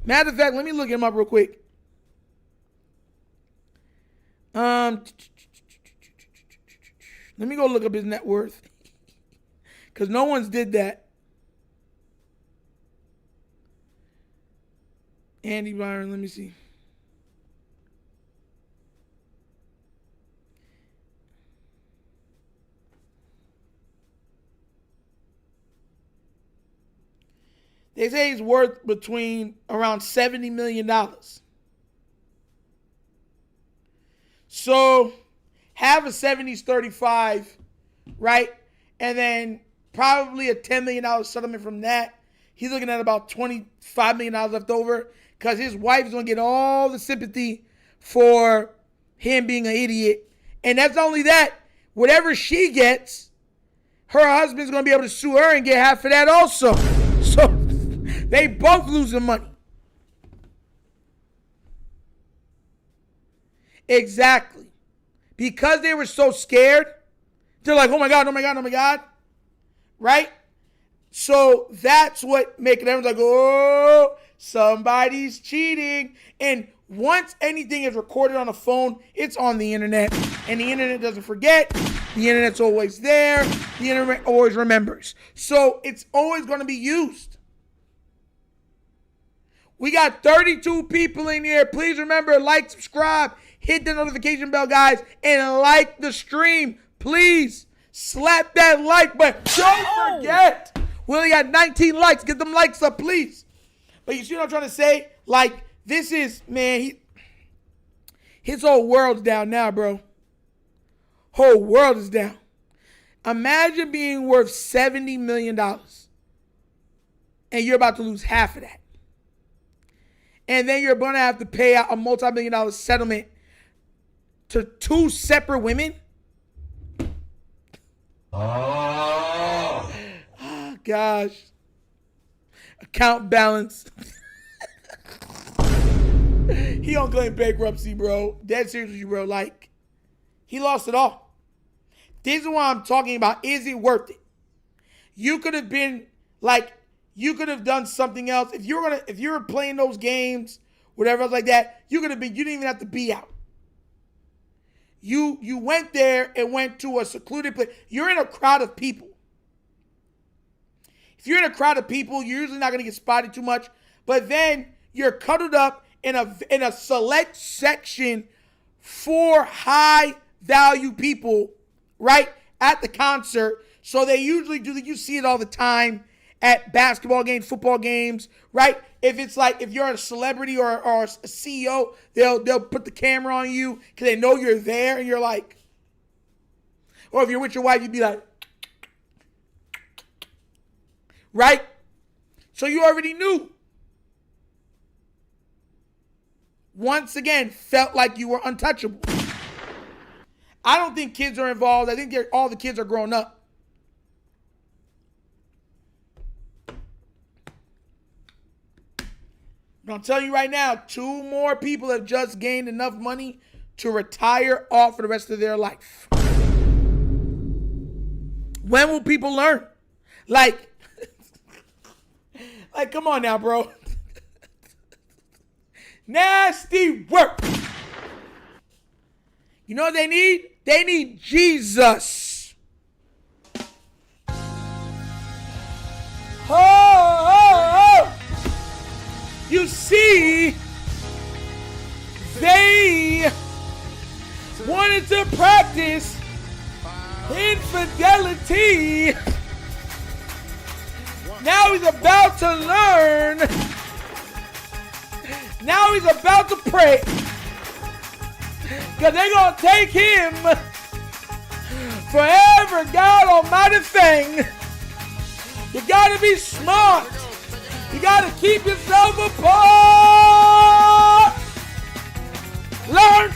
Matter of fact, let me look him up real quick. Let me go look up his net worth. Because no one's did that. Andy Byron, let me see. They say he's worth between around $70 million. So have a 70s 35, right? And then probably a $10 million settlement from that. He's looking at about $25 million left over, because his wife is going to get all the sympathy for him being an idiot. And that's not only that. Whatever she gets, her husband's going to be able to sue her and get half of that also. So they both losing money. Exactly. Because they were so scared, they're like, oh my God, oh my God, oh my God. Right? So that's what making everyone's like, oh, somebody's cheating. And once anything is recorded on a phone, it's on the internet. And the internet doesn't forget. The internet's always there. The internet always remembers. So it's always going to be used. We got 32 people in here. Please remember, like, subscribe, hit the notification bell, guys, and like the stream. Please slap that like button. Don't forget. We only got 19 likes. Get them likes up, please. But you see what I'm trying to say? Like, this is, man, his whole world's down now, bro. Whole world is down. Imagine being worth $70 million and you're about to lose half of that. And then you're going to have to pay out a multi-million-dollar settlement to two separate women. Oh, gosh. Account balance. He don't claim bankruptcy, bro. Dead seriously, bro. Like, he lost it all. This is what I'm talking about. Is it worth it? You could have been like, you could have done something else. If you were playing those games, whatever else like that, you could have been, you didn't even have to be out. You went there and went to a secluded place. You're in a crowd of people. If you're in a crowd of people, you're usually not going to get spotted too much. But then you're cuddled up in a select section for high value people, right, at the concert. So they usually do that. You see it all the time at basketball games, football games, right? If it's like, if you're a celebrity or a CEO, they'll put the camera on you because they know you're there and you're like, or if you're with your wife, you'd be like, right? So you already knew. Once again, felt like you were untouchable. I don't think kids are involved. I think all the kids are grown up. But I'm telling you right now, 2 more people have just gained enough money to retire off for the rest of their life. When will people learn? Like, come on now, bro. Nasty work. You know what they need? They need Jesus. Oh. You see, they wanted to practice infidelity. Now he's about to learn. Now he's about to pray. Because they're going to take him forever, God almighty thing. You got to be smart. You got to keep yourself apart. Learn.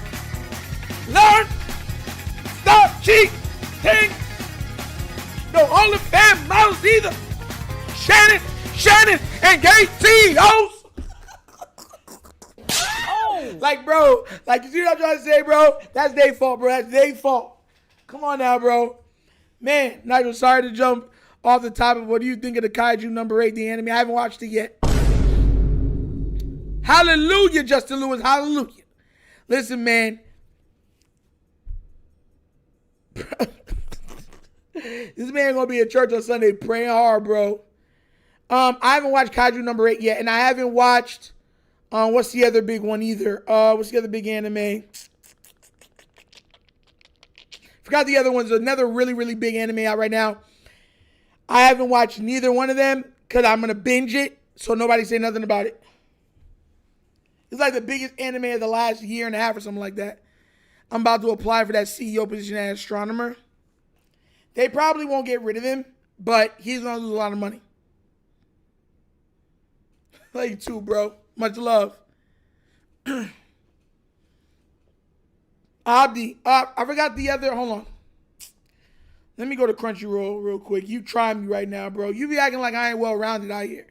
Stop cheating. No OnlyFans models either. Shannon and CEOs. Like, bro, like, you see what I'm trying to say, bro? That's their fault, bro. That's their fault. Come on now, bro. Man, Nigel, sorry to jump off the topic. What do you think of the Kaiju number 8, the anime? I haven't watched it yet. Hallelujah, Justin Lewis. Hallelujah. Listen, man. This man gonna be at church on Sunday praying hard, bro. I haven't watched Kaiju number 8 yet, and I haven't watched what's the other big one either? What's the other big anime? Forgot the other one's another really, really big anime out right now. I haven't watched neither one of them because I'm gonna binge it, so nobody say nothing about it. It's like the biggest anime of the last year and a half or something like that. I'm about to apply for that CEO position as astronomer. They probably won't get rid of him, but he's gonna lose a lot of money. Love you too, bro. Much love. Abdi. I forgot the other. Hold on. Let me go to Crunchyroll real quick. You try me right now, bro. You be acting like I ain't well rounded out here.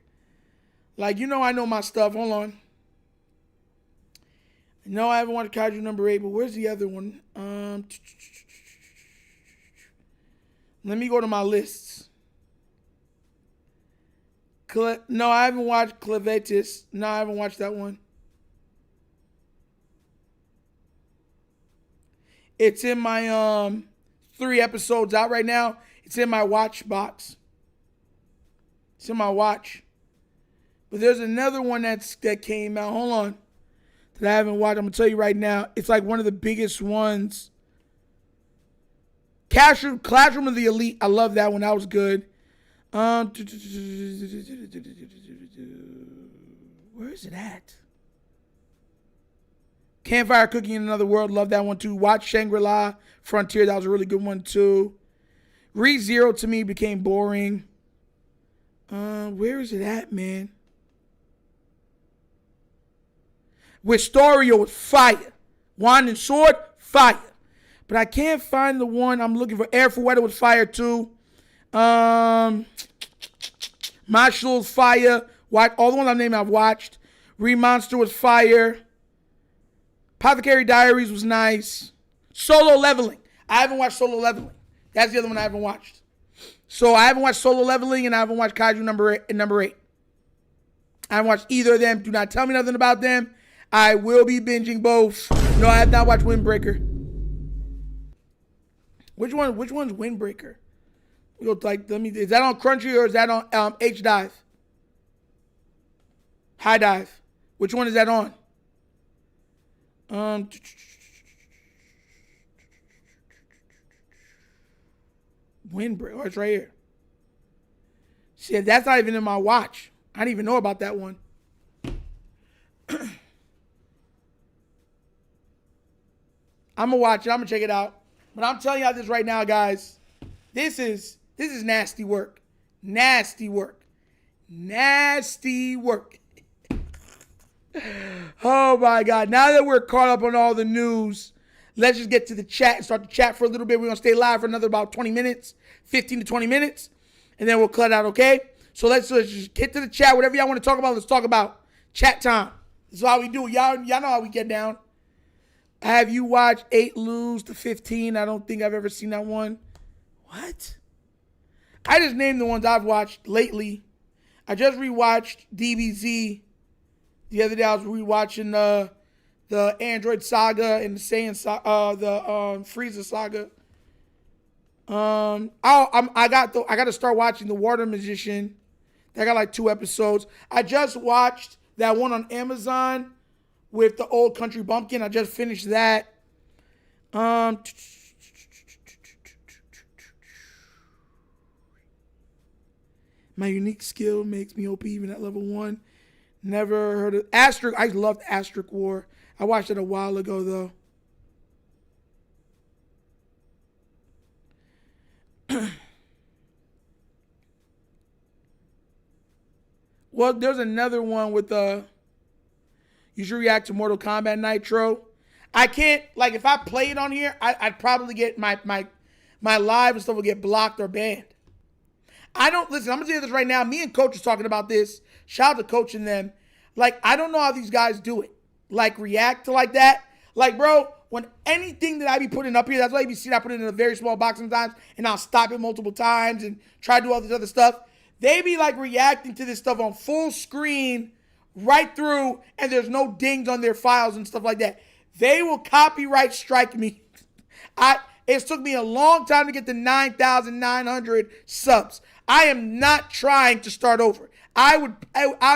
Like, you know I know my stuff. Hold on. No, I haven't watched Kaiju number 8, but where's the other one? Let me go to my lists. No, I haven't watched Clavetis. No, I haven't watched that one. It's in my 3 episodes out right now. It's in my watch box. It's in my watch. But there's another one that came out. Hold on. That I haven't watched. I'm gonna tell you right now. It's like one of the biggest ones. Classroom of the Elite. I love that one. That was good. Where is it at? Campfire Cooking in Another World. Love that one too. Watch Shangri-La Frontier. That was a really good one too. ReZero to me became boring. Where is it at, man? Wisteria was fire. Wand and Sword, fire. But I can't find the one I'm looking for. Air for Weather was fire too. Marshall's fire. All the ones I'm naming I've watched. Monster was fire. Apothecary Diaries was nice. Solo Leveling. I haven't watched Solo Leveling. That's the other one I haven't watched. So I haven't watched Solo Leveling and I haven't watched Kaiju number 8. I haven't watched either of them. Do not tell me nothing about them. I will be binging both. No, I have not watched Windbreaker. Which one's Windbreaker? Is that on Crunchy or is that on H Dive? High Dive. Which one is that on? Windbreaker. Oh, it's right here. See, that's not even in my watch. I didn't even know about that one. I'm gonna watch it. I'm gonna check it out. But I'm telling y'all this right now, guys. This is nasty work. Nasty work. Nasty work. Oh my God. Now that we're caught up on all the news, let's just get to the chat and start the chat for a little bit. We're gonna stay live for another about 20 minutes, 15 to 20 minutes, and then we'll cut out, okay? So let's just get to the chat. Whatever y'all want to talk about, let's talk about. Chat time. This is how we do. Y'all know how we get down. Have you watched 8 Lose to 15? I don't think I've ever seen that one. What? I just named the ones I've watched lately. I just rewatched DBZ. The other day I was rewatching the Android Saga and the Frieza Saga. I got to start watching The Water Magician. I got like 2 episodes. I just watched that one on Amazon with the Old Country Bumpkin. I just finished that. My unique skill makes me OP even at level 1. Never heard of Asterisk. I loved Asterisk War. I watched it a while ago though. Well, there's another one with you should react to Mortal Kombat Nitro. I can't, like, if I play it on here, I'd probably get my live and stuff will get blocked or banned. I'm gonna tell you this right now. Me and Coach was talking about this. Shout out to Coach and them. Like, I don't know how these guys do it. Like, react to like that. Like, bro, when anything that I be putting up here, that's why you see I put it in a very small box sometimes, and I'll stop it multiple times and try to do all this other stuff. They be like reacting to this stuff on full screen right through, and there's no dings on their files and stuff like that. They will copyright strike me. It took me a long time to get to 9,900 subs. I am not trying to start over. I would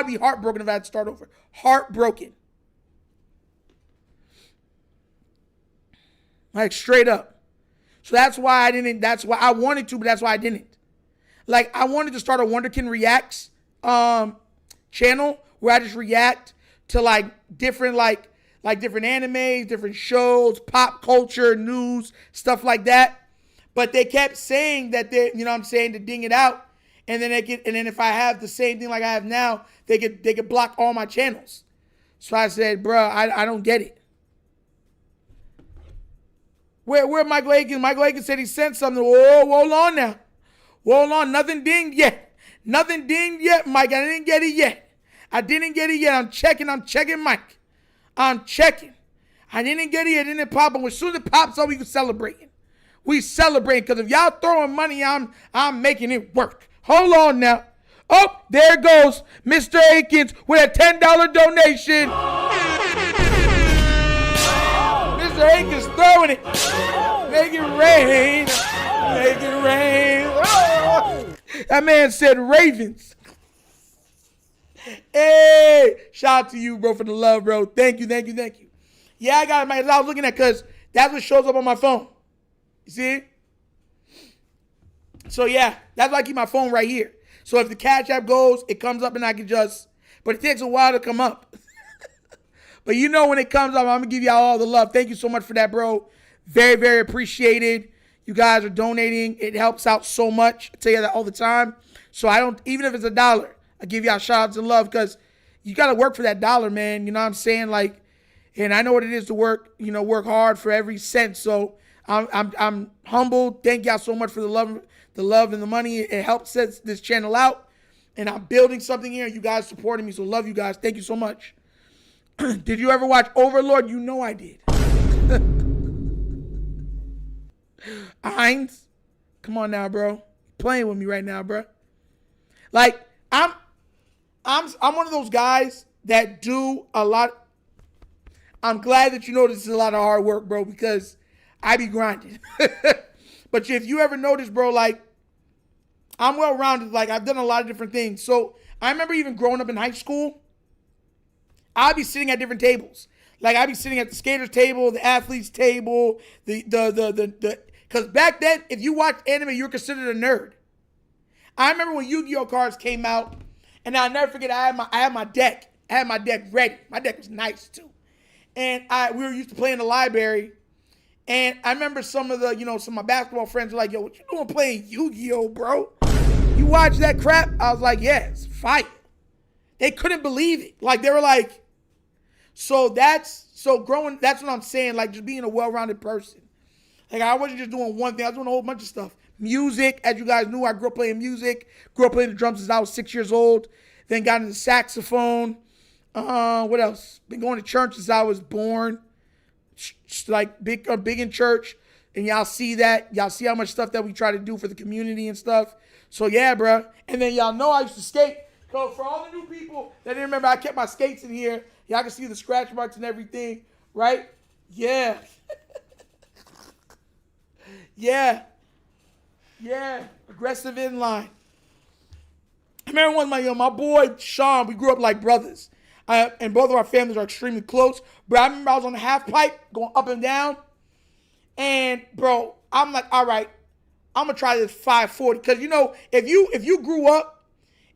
be heartbroken if I had to start over. Heartbroken. Like, straight up. So that's why I wanted to, but that's why I didn't. Like, I wanted to start a Wunderkind Reacts channel where I just react to like different different animes, different shows, pop culture, news, stuff like that. But they kept saying that to ding it out. And then if I have the same thing like I have now, they could block all my channels. So I said, bro, I don't get it. Where Michael Aikens? Michael Aikens said he sent something. Whoa, hold on now. Hold on. Nothing dinged yet. Nothing dinged yet, Mike. I didn't get it yet. I'm checking, Mike. I'm checking. I didn't get it yet. It didn't pop. But as soon as it pops up, we can celebrate. We celebrate. Because if y'all throwing money, I'm making it work. Hold on now. Oh, there goes Mr. Aikens with a $10 donation. Mr. Aikens throwing it. Make it rain. Make it rain. Oh. That man said Ravens. Hey, shout out to you, bro, for the love, bro. Thank you. Yeah, I got it. I was looking at because that's what shows up on my phone. You see it? So, yeah, that's why I keep my phone right here. So if the Cash App goes, it comes up and I can just, but it takes a while to come up. But you know when it comes up, I'm going to give y'all all the love. Thank you so much for that, bro. Very, very appreciated. You guys are donating. It helps out so much. I tell you that all the time. So I don't, even if it's $1, I give y'all shout outs and love because you got to work for that dollar, man. You know what I'm saying? Like, and I know what it is to work, work hard for every cent. So I'm humbled. Thank y'all so much for the love and the money. It helps set this channel out. And I'm building something here. You guys supporting me. So love you guys. Thank you so much. Did you ever watch Overlord? You know I did. Hines, come on now, bro. Playing with me right now, bro. Like, I'm one of those guys that do a lot. I'm glad that you know this is a lot of hard work, bro, because I be grinding. But if you ever notice, bro, like, I'm well-rounded. Like, I've done a lot of different things. So I remember even growing up in high school, I'd be sitting at different tables. Like, I'd be sitting at the skaters table, the athletes table, because back then, if you watched anime, you were considered a nerd. I remember when Yu-Gi-Oh cards came out, and I'll never forget, I had my deck. I had my deck ready. My deck was nice, too. And we were used to play in the library. And I remember some of my basketball friends were like, yo, what you doing playing Yu-Gi-Oh, bro? You watch that crap? I was like, yeah, it's fire. They couldn't believe it. Like, they were like, that's what I'm saying, like, just being a well-rounded person. Like, I wasn't just doing one thing. I was doing a whole bunch of stuff. Music, as you guys knew, I grew up playing music. Grew up playing the drums since I was 6 years old. Then got into saxophone. What else? Been going to church since I was born. Like, big in church. And y'all see that. Y'all see how much stuff that we try to do for the community and stuff. So, yeah, bro. And then y'all know I used to skate. So, for all the new people that didn't remember, I kept my skates in here. Y'all can see the scratch marks and everything, right? Yeah. Yeah. Aggressive inline. I remember one my boy Sean, we grew up like brothers. And both of our families are extremely close. But I remember I was on the half pipe going up and down. And, bro, I'm like, all right, I'm going to try this 540. Because, if you grew up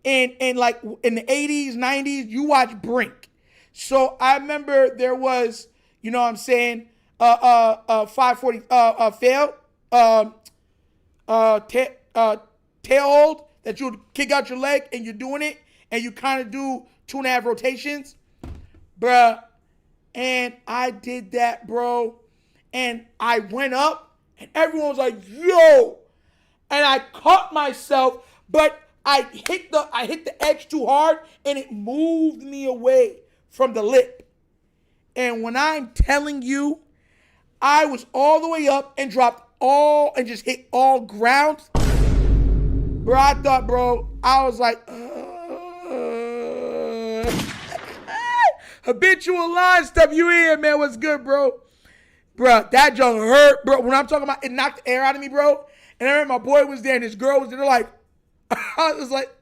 in like in the 80s, 90s, you watch Brink. So I remember there was, 540 fail, tail hold that you would kick out your leg and you're doing it and you kind of do 2.5 rotations, bruh. And I did that, bro. And I went up and everyone was like, yo. And I caught myself, but I hit the edge too hard and it moved me away from the lip. And when I'm telling you, I was all the way up and dropped and just hit all ground. Bro, I thought, bro, I was like, habitual line stuff. You here, man? What's good, bro? Bro, that junk hurt, bro. When I'm talking about it, knocked the air out of me, bro. And I remember my boy was there and his girl was there. They're like, I was like,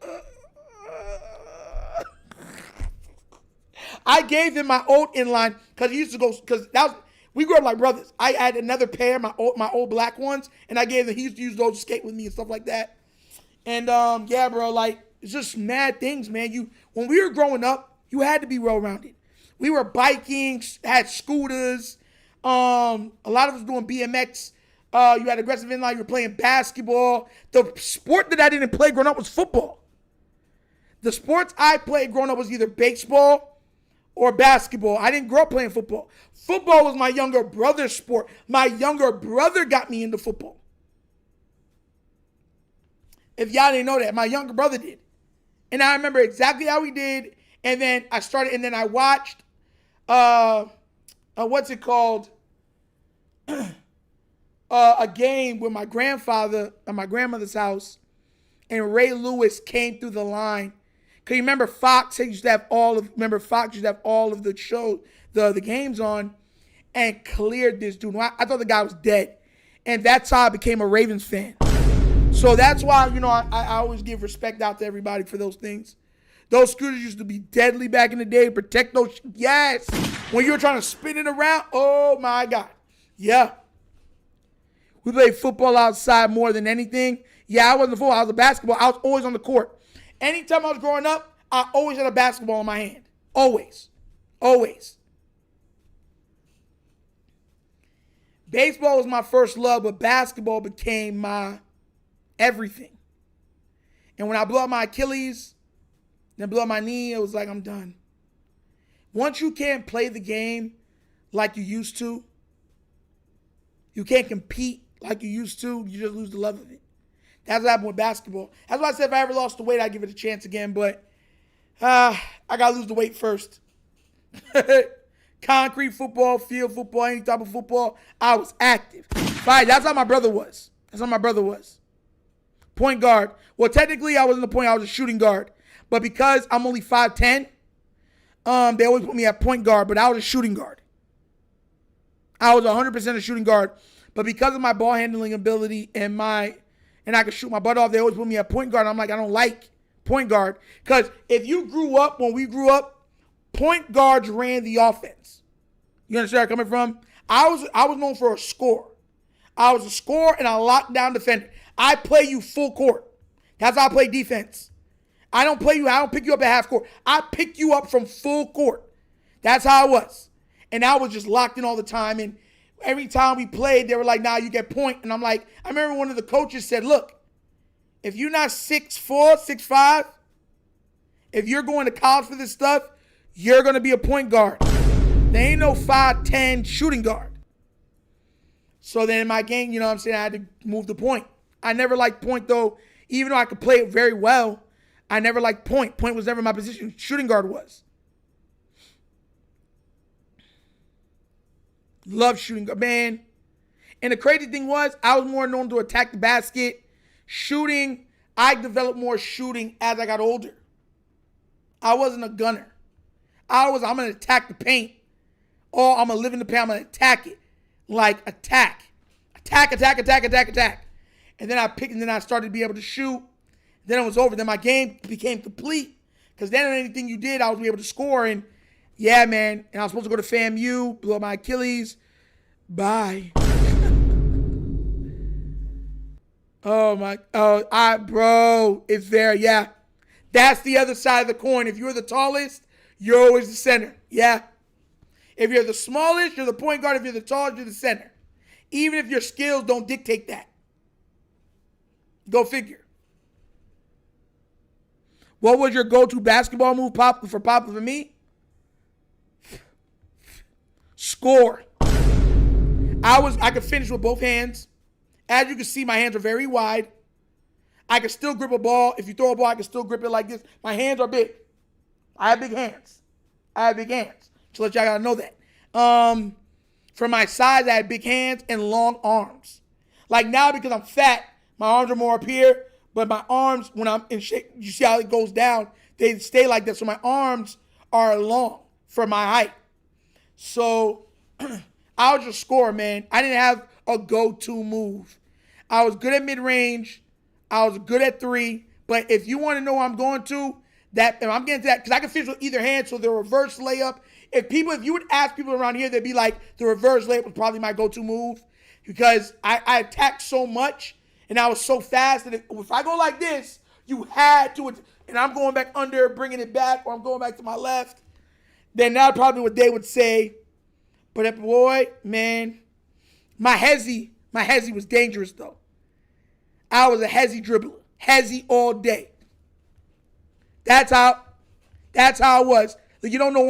I gave him my old inline because he used to go, we grew up like brothers. I had another pair, my old black ones, and I gave him, he used to use those to skate with me and stuff like that. And yeah, bro, like, it's just mad things, man. When we were growing up, you had to be well-rounded. We were biking, had scooters, a lot of us doing BMX. You had aggressive inline, you were playing basketball. The sport that I didn't play growing up was football. The sports I played growing up was either baseball or basketball. I didn't grow up playing football. Football was my younger brother's sport. My younger brother got me into football. If y'all didn't know that, my younger brother did. And I remember exactly how he did. And then I started, and then I watched, what's it called? A game with my grandfather at my grandmother's house. And Ray Lewis came through the line. Cause you remember Fox used to have all of the show, the games on, and cleared this dude. I thought the guy was dead. And that's how I became a Ravens fan. So that's why, I always give respect out to everybody for those things. Those scooters used to be deadly back in the day. Protect those. Yes. When you were trying to spin it around. Oh, my God. Yeah. We played football outside more than anything. Yeah, I wasn't a football. I was a basketball. I was always on the court. Anytime I was growing up, I always had a basketball in my hand. Always. Always. Baseball was my first love, but basketball became my everything. And when I blew up my Achilles, then blew up my knee, it was like, I'm done. Once you can't play the game like you used to, you can't compete like you used to, you just lose the love of it. That's what happened with basketball. That's why I said if I ever lost the weight, I'd give it a chance again, but I got to lose the weight first. Concrete football, field football, any type of football, I was active. Fine, that's how my brother was. Point guard. Well, technically, I wasn't a point. I was a shooting guard. But because I'm only 5'10", they always put me at point guard, but I was a shooting guard. I was 100% a shooting guard. But because of my ball handling ability and I could shoot my butt off, they always put me at point guard. I'm like, I don't like point guard. Because when we grew up, point guards ran the offense. You understand where I'm coming from? I was known for a scorer. I was a scorer and a lockdown defender. I play you full court. That's how I play defense. I don't pick you up at half court. I pick you up from full court. That's how I was. And I was just locked in all the time. And every time we played, they were like, nah, you get point. And I'm like, I remember one of the coaches said, look, if you're not 6'4", 6'5", if you're going to college for this stuff, you're going to be a point guard. There ain't no 5'10" shooting guard. So then in my game, you know what I'm saying, I had to move the point. I never liked point, though. Even though I could play it very well, I never liked point. Point was never my position. Shooting guard was. Love shooting guard, man. And the crazy thing was, I was more known to attack the basket. Shooting, I developed more shooting as I got older. I wasn't a gunner. I'm going to attack the paint. Or I'm going to live in the paint. I'm going to attack it. Like attack. And then I started to be able to shoot. Then it was over. Then my game became complete. Because then anything you did, I was able to score. And yeah, man. And I was supposed to go to FAMU, blew up my Achilles. Bye. Bro, it's there. Yeah. That's the other side of the coin. If you're the tallest, you're always the center. Yeah. If you're the smallest, you're the point guard. If you're the tallest, you're the center. Even if your skills don't dictate that. Go figure. What was your go-to basketball move for me? Score. I could finish with both hands. As you can see, my hands are very wide. I can still grip a ball. If you throw a ball, I can still grip it like this. My hands are big. I have big hands. To let y'all gotta know that. For my size, I had big hands and long arms. Like now, because I'm fat, my arms are more up here. But my arms, when I'm in shape, you see how it goes down? They stay like that. So my arms are long for my height. So I was just scorer, man. I didn't have a go-to move. I was good at mid-range. I was good at three. But if you want to know where I'm going to, I'm getting to that because I can finish with either hand. So the reverse layup. If you would ask people around here, they'd be like, the reverse layup was probably my go-to move because I attacked so much and I was so fast that if I go like this, you had to, and I'm going back under, bringing it back, or I'm going back to my left, then that's probably what they would say. But boy, man, my hezzy was dangerous though. I was a hezzy dribbler. Hezzy all day. That's how it was. Like, you don't know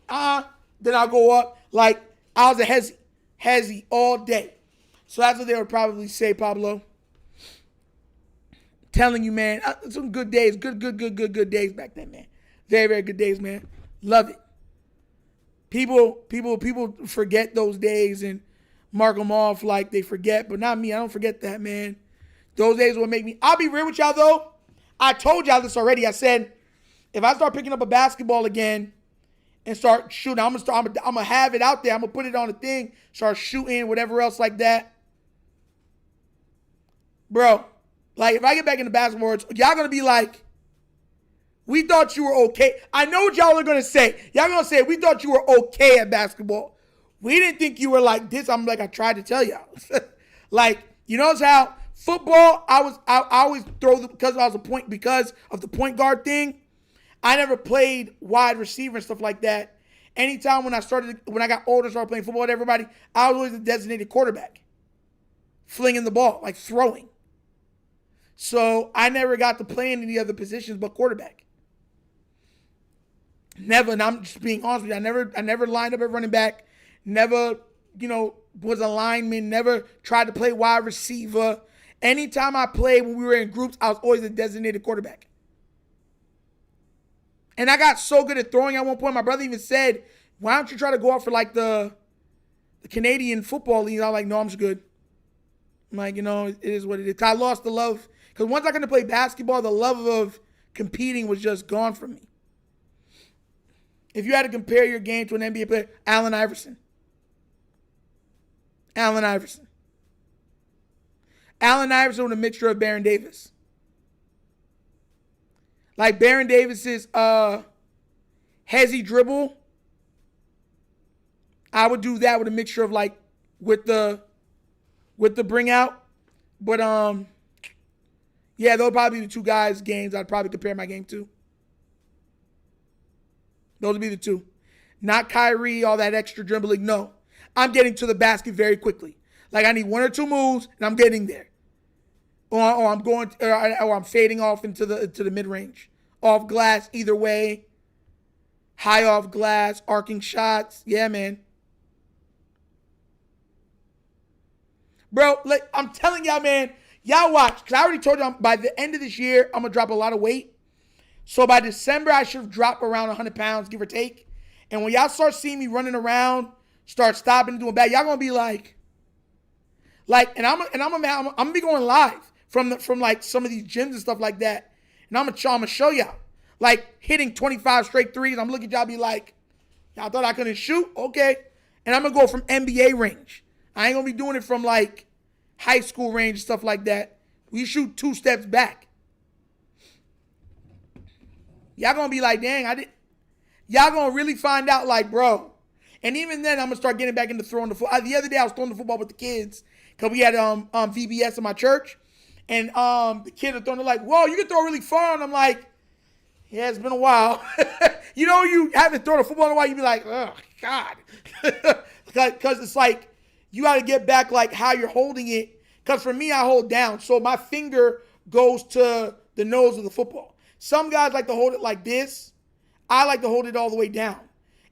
Then I'll go up. Like, I was a hezzy all day. So that's what they would probably say, Pablo. Telling you, man, some good days. Good days back then, man. Very, very good days, man. Love it. People forget those days and mark them off like they forget, but not me. I don't forget that, man. Those days will make me. I'll be real with y'all, though. I told y'all this already. I said, if I start picking up a basketball again and start shooting, I'm gonna have it out there. I'm gonna put it on a thing, start shooting, whatever else like that. Bro, like, if I get back into basketball, y'all gonna be like, we thought you were okay. I know what y'all are gonna say. Y'all gonna say, we thought you were okay at basketball. We didn't think you were like this. I'm like, I tried to tell y'all. Like, you notice how football, I always throw because of the point guard thing. I never played wide receiver and stuff like that. Anytime when I got older, started playing football with everybody, I was always a designated quarterback, flinging the ball, like throwing. So I never got to play in any other positions but quarterback. Never, and I'm just being honest with you. I never lined up at running back. Never, was a lineman. Never tried to play wide receiver. Anytime I played when we were in groups, I was always a designated quarterback. And I got so good at throwing at one point, my brother even said, why don't you try to go out for like the Canadian football league? I was like, no, I'm just good. I'm like, it is what it is. I lost the love. Because once I got to play basketball, the love of competing was just gone from me. If you had to compare your game to an NBA player, Allen Iverson. Allen Iverson with a mixture of Baron Davis. Like Baron Davis's hezzy dribble, I would do that with a mixture of like with the bring out. But yeah, those would probably be the two guys' games I'd probably compare my game to. Those would be the two. Not Kyrie, all that extra dribbling. No. I'm getting to the basket very quickly. Like, I need one or two moves, and I'm getting there. Or I'm fading off into the mid-range. Off glass, either way. High off glass, arcing shots. Yeah, man. Bro, like, I'm telling y'all, man, y'all watch. Because I already told y'all, by the end of this year, I'm going to drop a lot of weight. So by December, I should have dropped around 100 pounds, give or take. And when y'all start seeing me running around, start stopping and doing bad, y'all gonna be like, and I'm gonna be going live from like some of these gyms and stuff like that. And I'm gonna show y'all, like, hitting 25 straight threes. I'm looking at y'all be like, y'all thought I couldn't shoot? Okay. And I'm gonna go from NBA range. I ain't gonna be doing it from like high school range, stuff like that. We shoot 2 steps back. Y'all gonna be like, dang, y'all gonna really find out, like, bro. And even then, I'm gonna start getting back into throwing the football. The other day, I was throwing the football with the kids because we had VBS in my church, and the kids are throwing it like, whoa, you can throw really far, and I'm like, yeah, it's been a while. You haven't thrown a football in a while, you be like, oh God, because it's like you got to get back like how you're holding it. Because for me, I hold down, so my finger goes to the nose of the football. Some guys like to hold it like this. I like to hold it all the way down.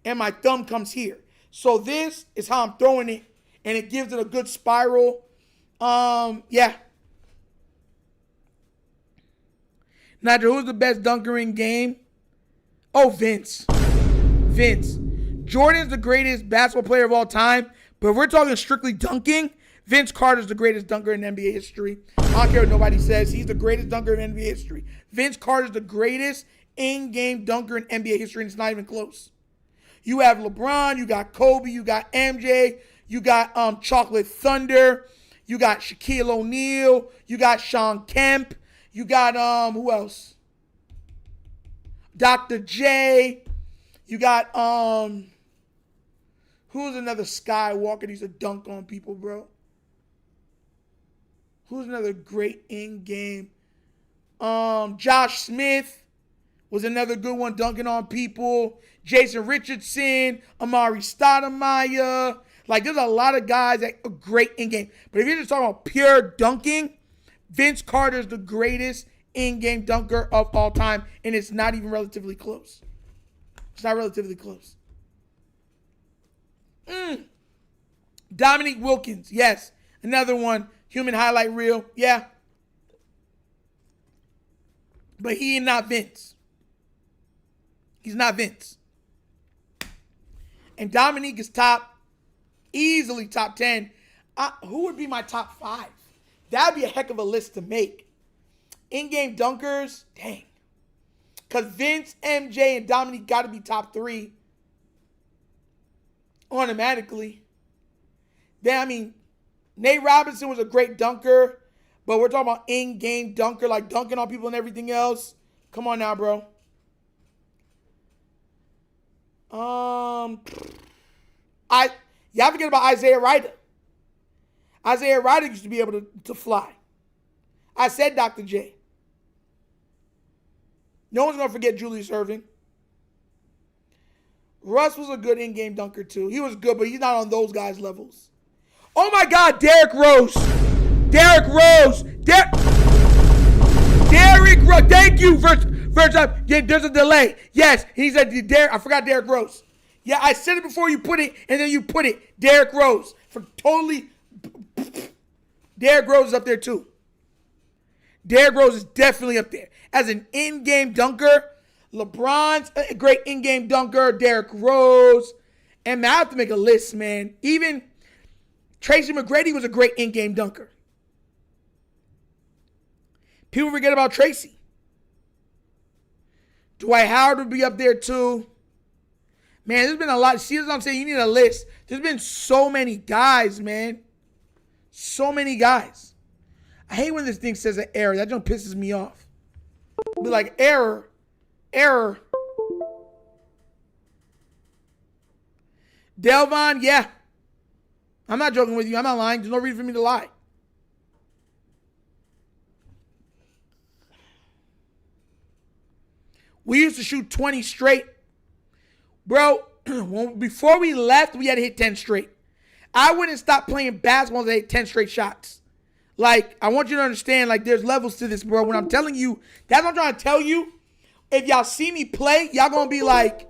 And my thumb comes here. So this is how I'm throwing it. And it gives it a good spiral. Yeah. Nigel, who's the best dunker in game? Oh, Vince. Jordan's the greatest basketball player of all time. But if we're talking strictly dunking, Vince Carter's the greatest dunker in NBA history. I don't care what nobody says. He's the greatest dunker in NBA history. Vince Carter's the greatest in-game dunker in NBA history, and it's not even close. You have LeBron, you got Kobe, you got MJ, you got Chocolate Thunder, you got Shaquille O'Neal, you got Sean Kemp, you got who else? Dr. J, you got who's another Skywalker that used to dunk on people, bro? Who's another great in-game? Josh Smith was another good one, dunking on people. Jason Richardson, Amari Stoudemire. Like, there's a lot of guys that are great in-game. But if you're just talking about pure dunking, Vince Carter's the greatest in-game dunker of all time, and it's not even relatively close. It's not relatively close. Dominique Wilkins, yes. Another one. Human highlight reel, yeah. But he is not Vince. He's not Vince. And Dominique is easily top 10. Who would be my top 5? That'd be a heck of a list to make. In-game dunkers, dang. Because Vince, MJ, and Dominique got to be top 3 automatically. Then, I mean, Nate Robinson was a great dunker, but we're talking about in-game dunker, like dunking on people and everything else. Come on now, bro. Y'all forget about Isaiah Ryder. Isaiah Ryder used to be able to fly. I said Dr. J. No one's going to forget Julius Erving. Russ was a good in-game dunker, too. He was good, but he's not on those guys' levels. Oh, my God, Derrick Rose. Derrick Rose. Derrick Rose. Thank you. Yeah, there's a delay. Yes, he said Derrick. I forgot Derrick Rose. Yeah, I said it before you put it, and then you put it. Derrick Rose. Derrick Rose is up there, too. Derrick Rose is definitely up there. As an in-game dunker, LeBron's a great in-game dunker. Derrick Rose. And man, I have to make a list, man. Even Tracy McGrady was a great in-game dunker. People forget about Tracy. Dwight Howard would be up there too. Man, there's been a lot. See what I'm saying? You need a list. There's been so many guys, man. So many guys. I hate when this thing says an error. That just pisses me off. Be like, error. Delvon, yeah. I'm not joking with you. I'm not lying. There's no reason for me to lie. We used to shoot 20 straight. Bro, before we left, we had to hit 10 straight. I wouldn't stop playing basketball until I hit 10 straight shots. Like, I want you to understand, like, there's levels to this, bro. When I'm telling you, that's what I'm trying to tell you. If y'all see me play, y'all gonna be like,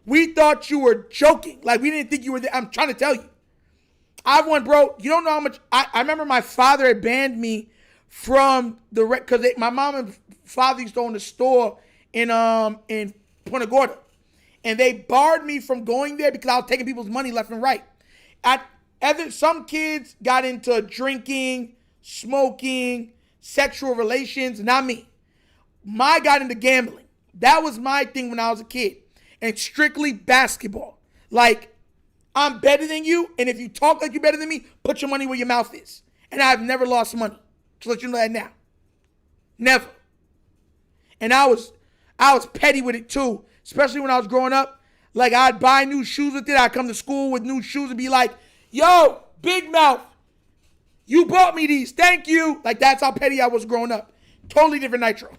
we thought you were joking. Like, we didn't think you were there. I'm trying to tell you. I've won, bro. You don't know how much. I remember my father had banned me from the because my mom and father used to own a store in Punta Gorda, and they barred me from going there because I was taking people's money left and right. Some kids got into drinking, smoking, sexual relations. Not me. I got into gambling. That was my thing when I was a kid, and strictly basketball. Like, I'm better than you, and if you talk like you're better than me, put your money where your mouth is. And I've never lost money. Just let you know that now. Never. And I was petty with it too, especially when I was growing up. Like, I'd buy new shoes with it. I'd come to school with new shoes and be like, yo, big mouth, you bought me these. Thank you. Like, that's how petty I was growing up. Totally different Nitro.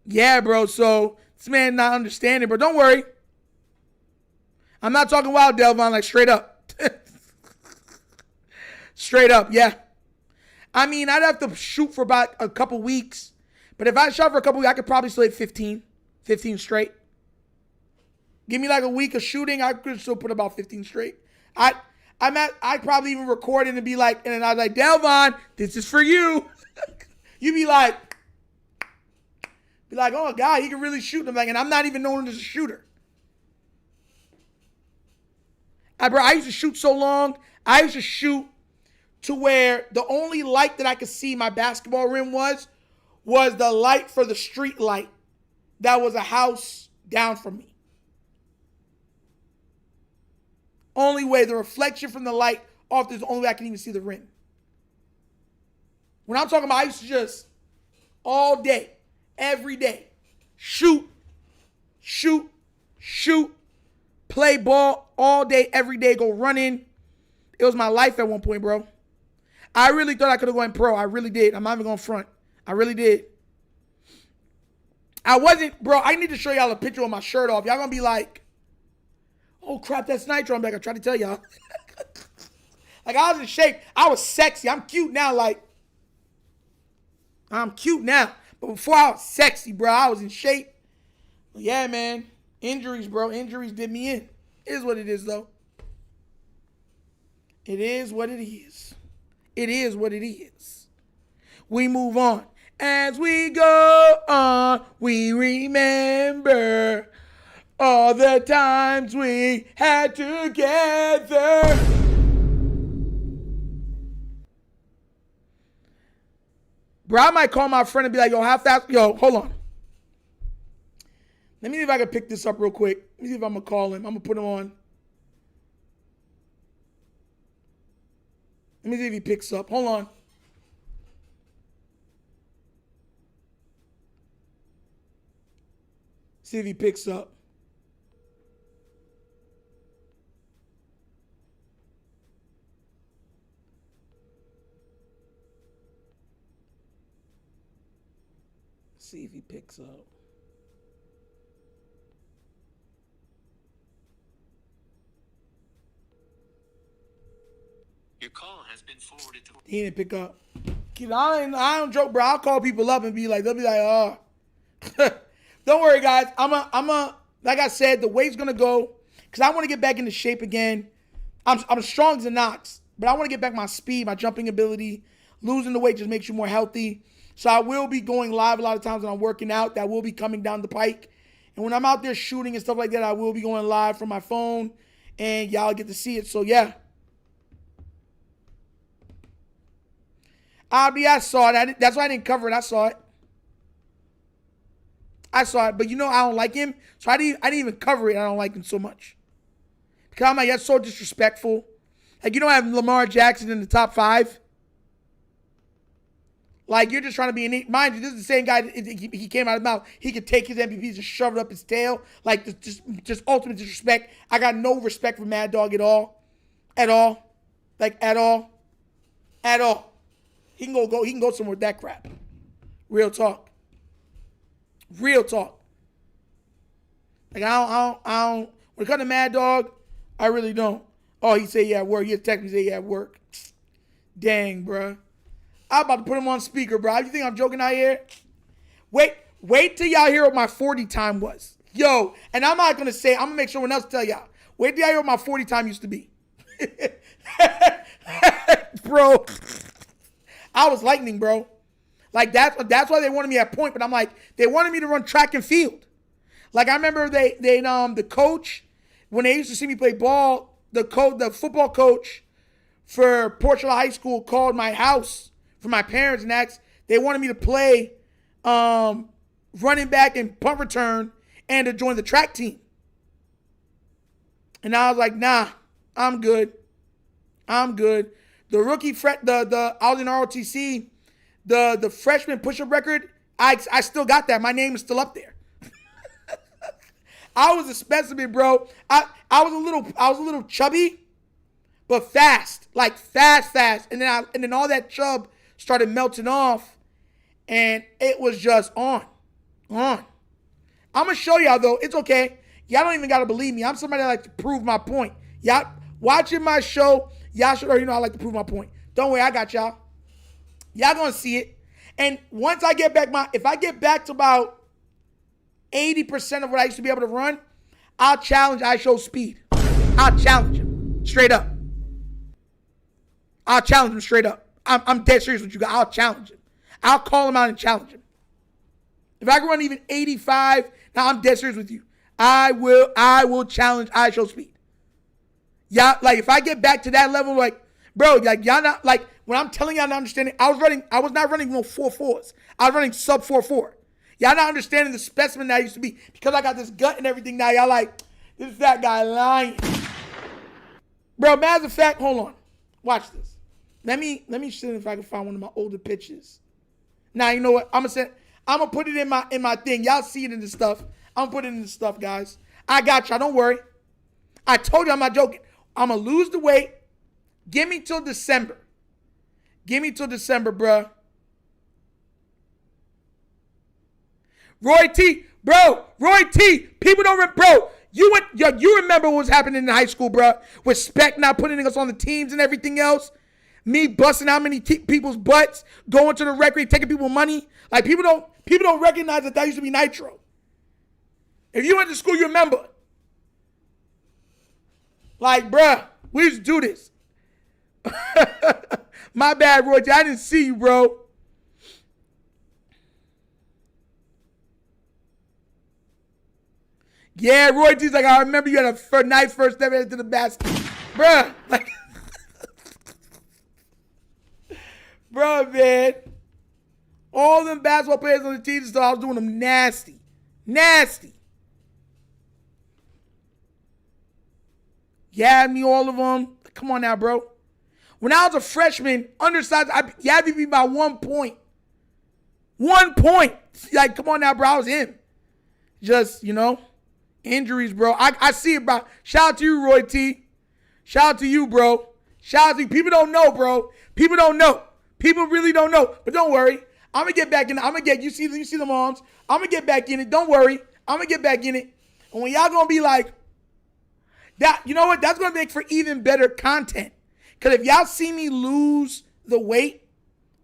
Yeah, bro. So this man not understanding, bro. Don't worry. I'm not talking wild, Delvon, like straight up. Straight up, yeah. I mean, I'd have to shoot for about a couple weeks. But if I shot for a couple weeks, I could probably still hit 15 straight. Give me like a week of shooting, I could still put about 15 straight. I'd probably even record it and be like, and then I was like, Delvon, this is for you. You'd be like, oh God, he can really shoot. I'm like, and I'm not even known as a shooter. Bro, I used to shoot so long. I used to shoot to where the only light that I could see my basketball rim was the light for the street light that was a house down from me. Only way, the reflection from the light off is the only way I can even see the rim. When I'm talking about, I used to just all day, every day, shoot, play ball all day, every day, go running. It was my life at one point, bro. I really thought I could have gone pro. I really did. I'm not even going to front. I really did. I wasn't, bro. I need to show y'all a picture with my shirt off. Y'all going to be like, oh, crap, that's Nitro. I'm like, I tried to tell y'all. Like, I was in shape. I was sexy. I'm cute now. Like, I'm cute now. But before I was sexy, bro, I was in shape. But yeah, man. Injuries, bro. Injuries did me in. It is what it is, though. It is what it is. It is what it is. We move on. As we go on, we remember all the times we had together. Bro, I might call my friend and be like, yo, how fast? Yo, hold on. Let me see if I can pick this up real quick. Let me see if I'm going to call him. I'm going to put him on. Let me see if he picks up. Hold on. See if he picks up. See if he picks up. Your call has been forwarded to. He didn't pick up. I don't joke, bro. I'll call people up and be like, they'll be like, oh. Don't worry, guys. Like I said, the weight's gonna go because I want to get back into shape again. I'm strong as an ox, but I want to get back my speed, my jumping ability. Losing the weight just makes you more healthy. So I will be going live a lot of times when I'm working out. That will be coming down the pike. And when I'm out there shooting and stuff like that, I will be going live from my phone, and y'all get to see it. So yeah. I saw it. That's why I didn't cover it. I saw it. But you know I don't like him, so I didn't even cover it. I don't like him so much because I'm like, that's so disrespectful. Like, you don't have Lamar Jackson in the top 5. Like, you're just trying to be an... Mind you, this is the same guy, he came out of his mouth. He could take his MVPs and shove it up his tail. Like, just ultimate disrespect. I got no respect for Mad Dog at all. At all. Like, at all. At all. He can go somewhere with that crap. Real talk. Real talk. Like, I don't... When it comes to Mad Dog, I really don't. Oh, he say yeah at work. He text me say yeah at work. Dang, bruh. I'm about to put him on speaker, bro. You think I'm joking out here? Wait till y'all hear what my 40 time was. Yo, and I'm not going to say, I'm going to make sure someone else tell y'all. Wait till y'all hear what my 40 time used to be. Bro, I was lightning, bro. Like, that's why they wanted me at point, but I'm like, they wanted me to run track and field. Like, I remember the coach, when they used to see me play ball, the football coach for Portugal High School called my house for my parents and asked, they wanted me to play running back and punt return and to join the track team. And I was like, nah, I'm good. The rookie, I was in ROTC, the freshman push-up record, I still got that. My name is still up there. I was a specimen, bro. I was a little chubby, but fast, like fast. And then all that chub started melting off, and it was just on. I'm gonna show y'all though. It's okay. Y'all don't even gotta believe me. I'm somebody that like to prove my point. Y'all watching my show, y'all should already know I like to prove my point. Don't worry, I got y'all. Y'all gonna see it. And once I get back if I get back to about 80% of what I used to be able to run, I'll challenge iShow Speed. I'll challenge him straight up. I'm dead serious with you guys. I'll challenge him. I'll call him out and challenge him. If I can run even 85, now I'm dead serious with you. I will challenge iShow Speed. Yeah, like if I get back to that level, like, bro, like y'all not like when I'm telling y'all not understanding, I was not running no 4.4s. I was running sub 4.4. Y'all not understanding the specimen that I used to be because I got this gut and everything now. Y'all like, this fat guy lying. Bro, matter of fact, hold on. Watch this. Let me see if I can find one of my older pictures. Now, you know what? I'm gonna put it in my thing. Y'all see it in the stuff. I'm gonna put it in the stuff, guys. I got y'all. Don't worry. I told you I'm not joking. I'm gonna lose the weight. Give me till December. Bruh. Roy T. People don't bro. You remember what was happening in high school, bro? With Spec not putting us on the teams and everything else. Me busting how many people's butts, going to the record, taking people money. Like people don't recognize that used to be Nitro. If you went to school, you remember. Like, bruh, we used to do this. My bad, Roy T. I didn't see you, bro. Yeah, Roy T's like, I remember you had a nice first step into the basket. Bruh, like, bruh, man. All them basketball players on the team, so I was doing them nasty. Nasty. Yeah, me, all of them. Come on now, bro. When I was a freshman, undersized, you had to be by 1 point. 1 point. Like, come on now, bro. I was him. Just, injuries, bro. I see it, bro. Shout out to you, Roy T. Shout out to you, bro. Shout out to you. People don't know, bro. People don't know. People really don't know. But don't worry. I'm going to get back in it. I'm going to get, you see the moms. I'm going to get back in it. Don't worry. I'm going to get back in it. And when y'all going to be like, that, you know what? That's going to make for even better content. Because if y'all see me lose the weight,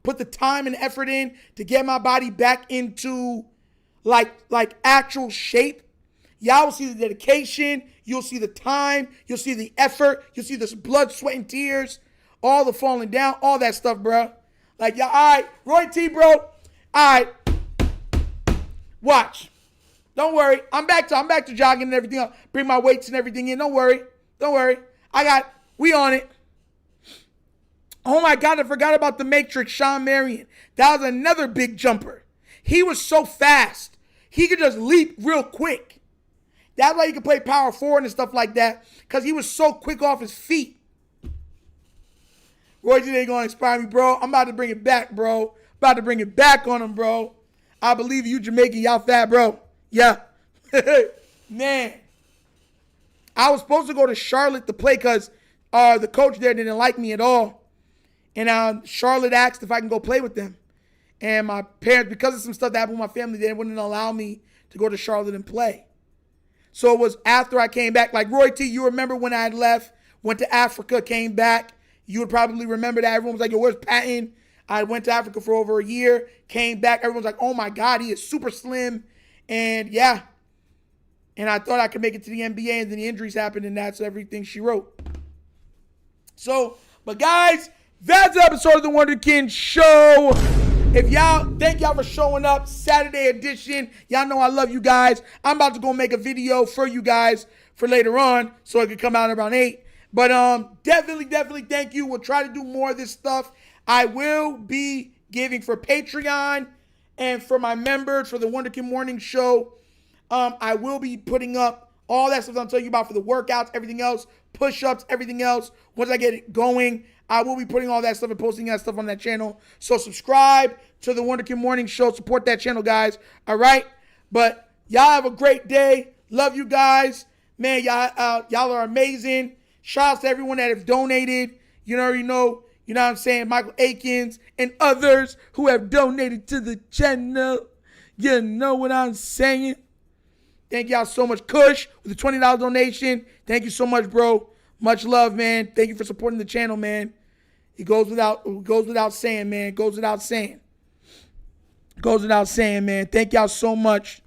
put the time and effort in to get my body back into like actual shape, y'all will see the dedication. You'll see the time. You'll see the effort. You'll see this blood, sweat, and tears. All the falling down. All that stuff, bro. Like, y'all, all right. Roy T, bro. All right. Watch. Don't worry. I'm back to jogging and everything else. Bring my weights and everything in. Don't worry. We on it. Oh my God, I forgot about the Matrix, Sean Marion. That was another big jumper. He was so fast. He could just leap real quick. That's why he could play power forward and stuff like that, because he was so quick off his feet. Roy T ain't going to inspire me, bro. I'm about to bring it back, bro. About to bring it back on him, bro. I believe you Jamaican, y'all fat, bro. Yeah. Man. I was supposed to go to Charlotte to play because the coach there didn't like me at all. And Charlotte asked if I can go play with them. And my parents, because of some stuff that happened with my family, they wouldn't allow me to go to Charlotte and play. So it was after I came back. Like, Roy T, you remember when I had left, went to Africa, came back. You would probably remember that. Everyone was like, yo, where's Patton? I went to Africa for over a year, came back. Everyone's like, oh, my God, he is super slim. And, yeah. And I thought I could make it to the NBA, and then the injuries happened, and that's everything she wrote. So, but guys, that's the episode of the Wunderkind Show. Thank y'all for showing up. Saturday edition. Y'all know I love you guys. I'm about to go make a video for you guys for later on so it can come out around 8. But definitely thank you. We'll try to do more of this stuff. I will be giving for Patreon and for my members for the Wunderkind Morning Show. I will be putting up all that stuff I'm telling you about for the workouts, everything else, push-ups, everything else. Once I get it going, I will be putting all that stuff and posting that stuff on that channel. So subscribe to the Wunderkind Morning Show. Support that channel, guys. All right? But y'all have a great day. Love you guys. Man, y'all are amazing. Shout out to everyone that have donated. You know what I'm saying? Michael Akins and others who have donated to the channel. You know what I'm saying? Thank y'all so much. Kush with the $20 donation. Thank you so much, bro. Much love, man. Thank you for supporting the channel, man. It goes without saying, man. Goes without saying, man. Thank y'all so much.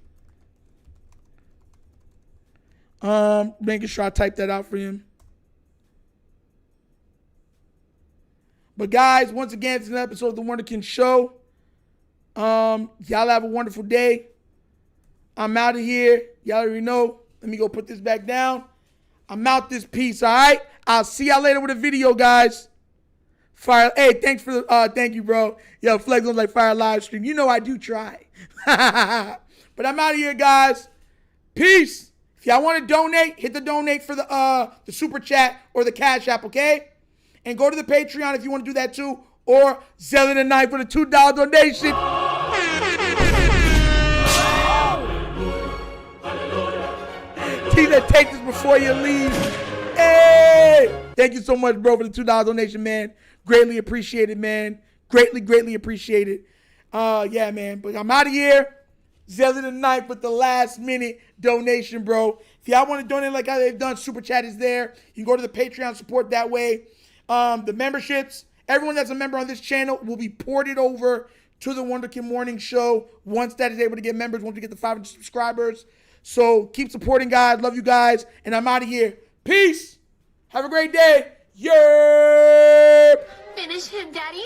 Making sure I type that out for him. But guys, once again, it's an episode of the Wunderkind Show. Y'all have a wonderful day. I'm out of here. Y'all already know. Let me go put this back down. I'm out this piece, all right? I'll see y'all later with a video, guys. Fire. Hey, thanks for the, thank you, bro. Yo, Flex was like fire live stream. You know I do try. But I'm out of here, guys. Peace. If y'all want to donate, hit the donate for the super chat or the Cash App, okay? And go to the Patreon if you want to do that too. Or Zella tonight for the $2 donation. That take this before you leave. Hey! Thank you so much, bro, for the $2 donation, man. Greatly appreciated, man. Greatly appreciated. Yeah, man. But I'm out of here. Zelly tonight with the last minute donation, bro. If y'all want to donate like how they've done, Super Chat is there. You can go to the Patreon, support that way. The memberships, everyone that's a member on this channel will be ported over to the Wunderkind Morning Show once that is able to get members, once we get the 500 subscribers. So keep supporting God. Love you guys. And I'm out of here. Peace. Have a great day. Yerp. Finish him, Daddy.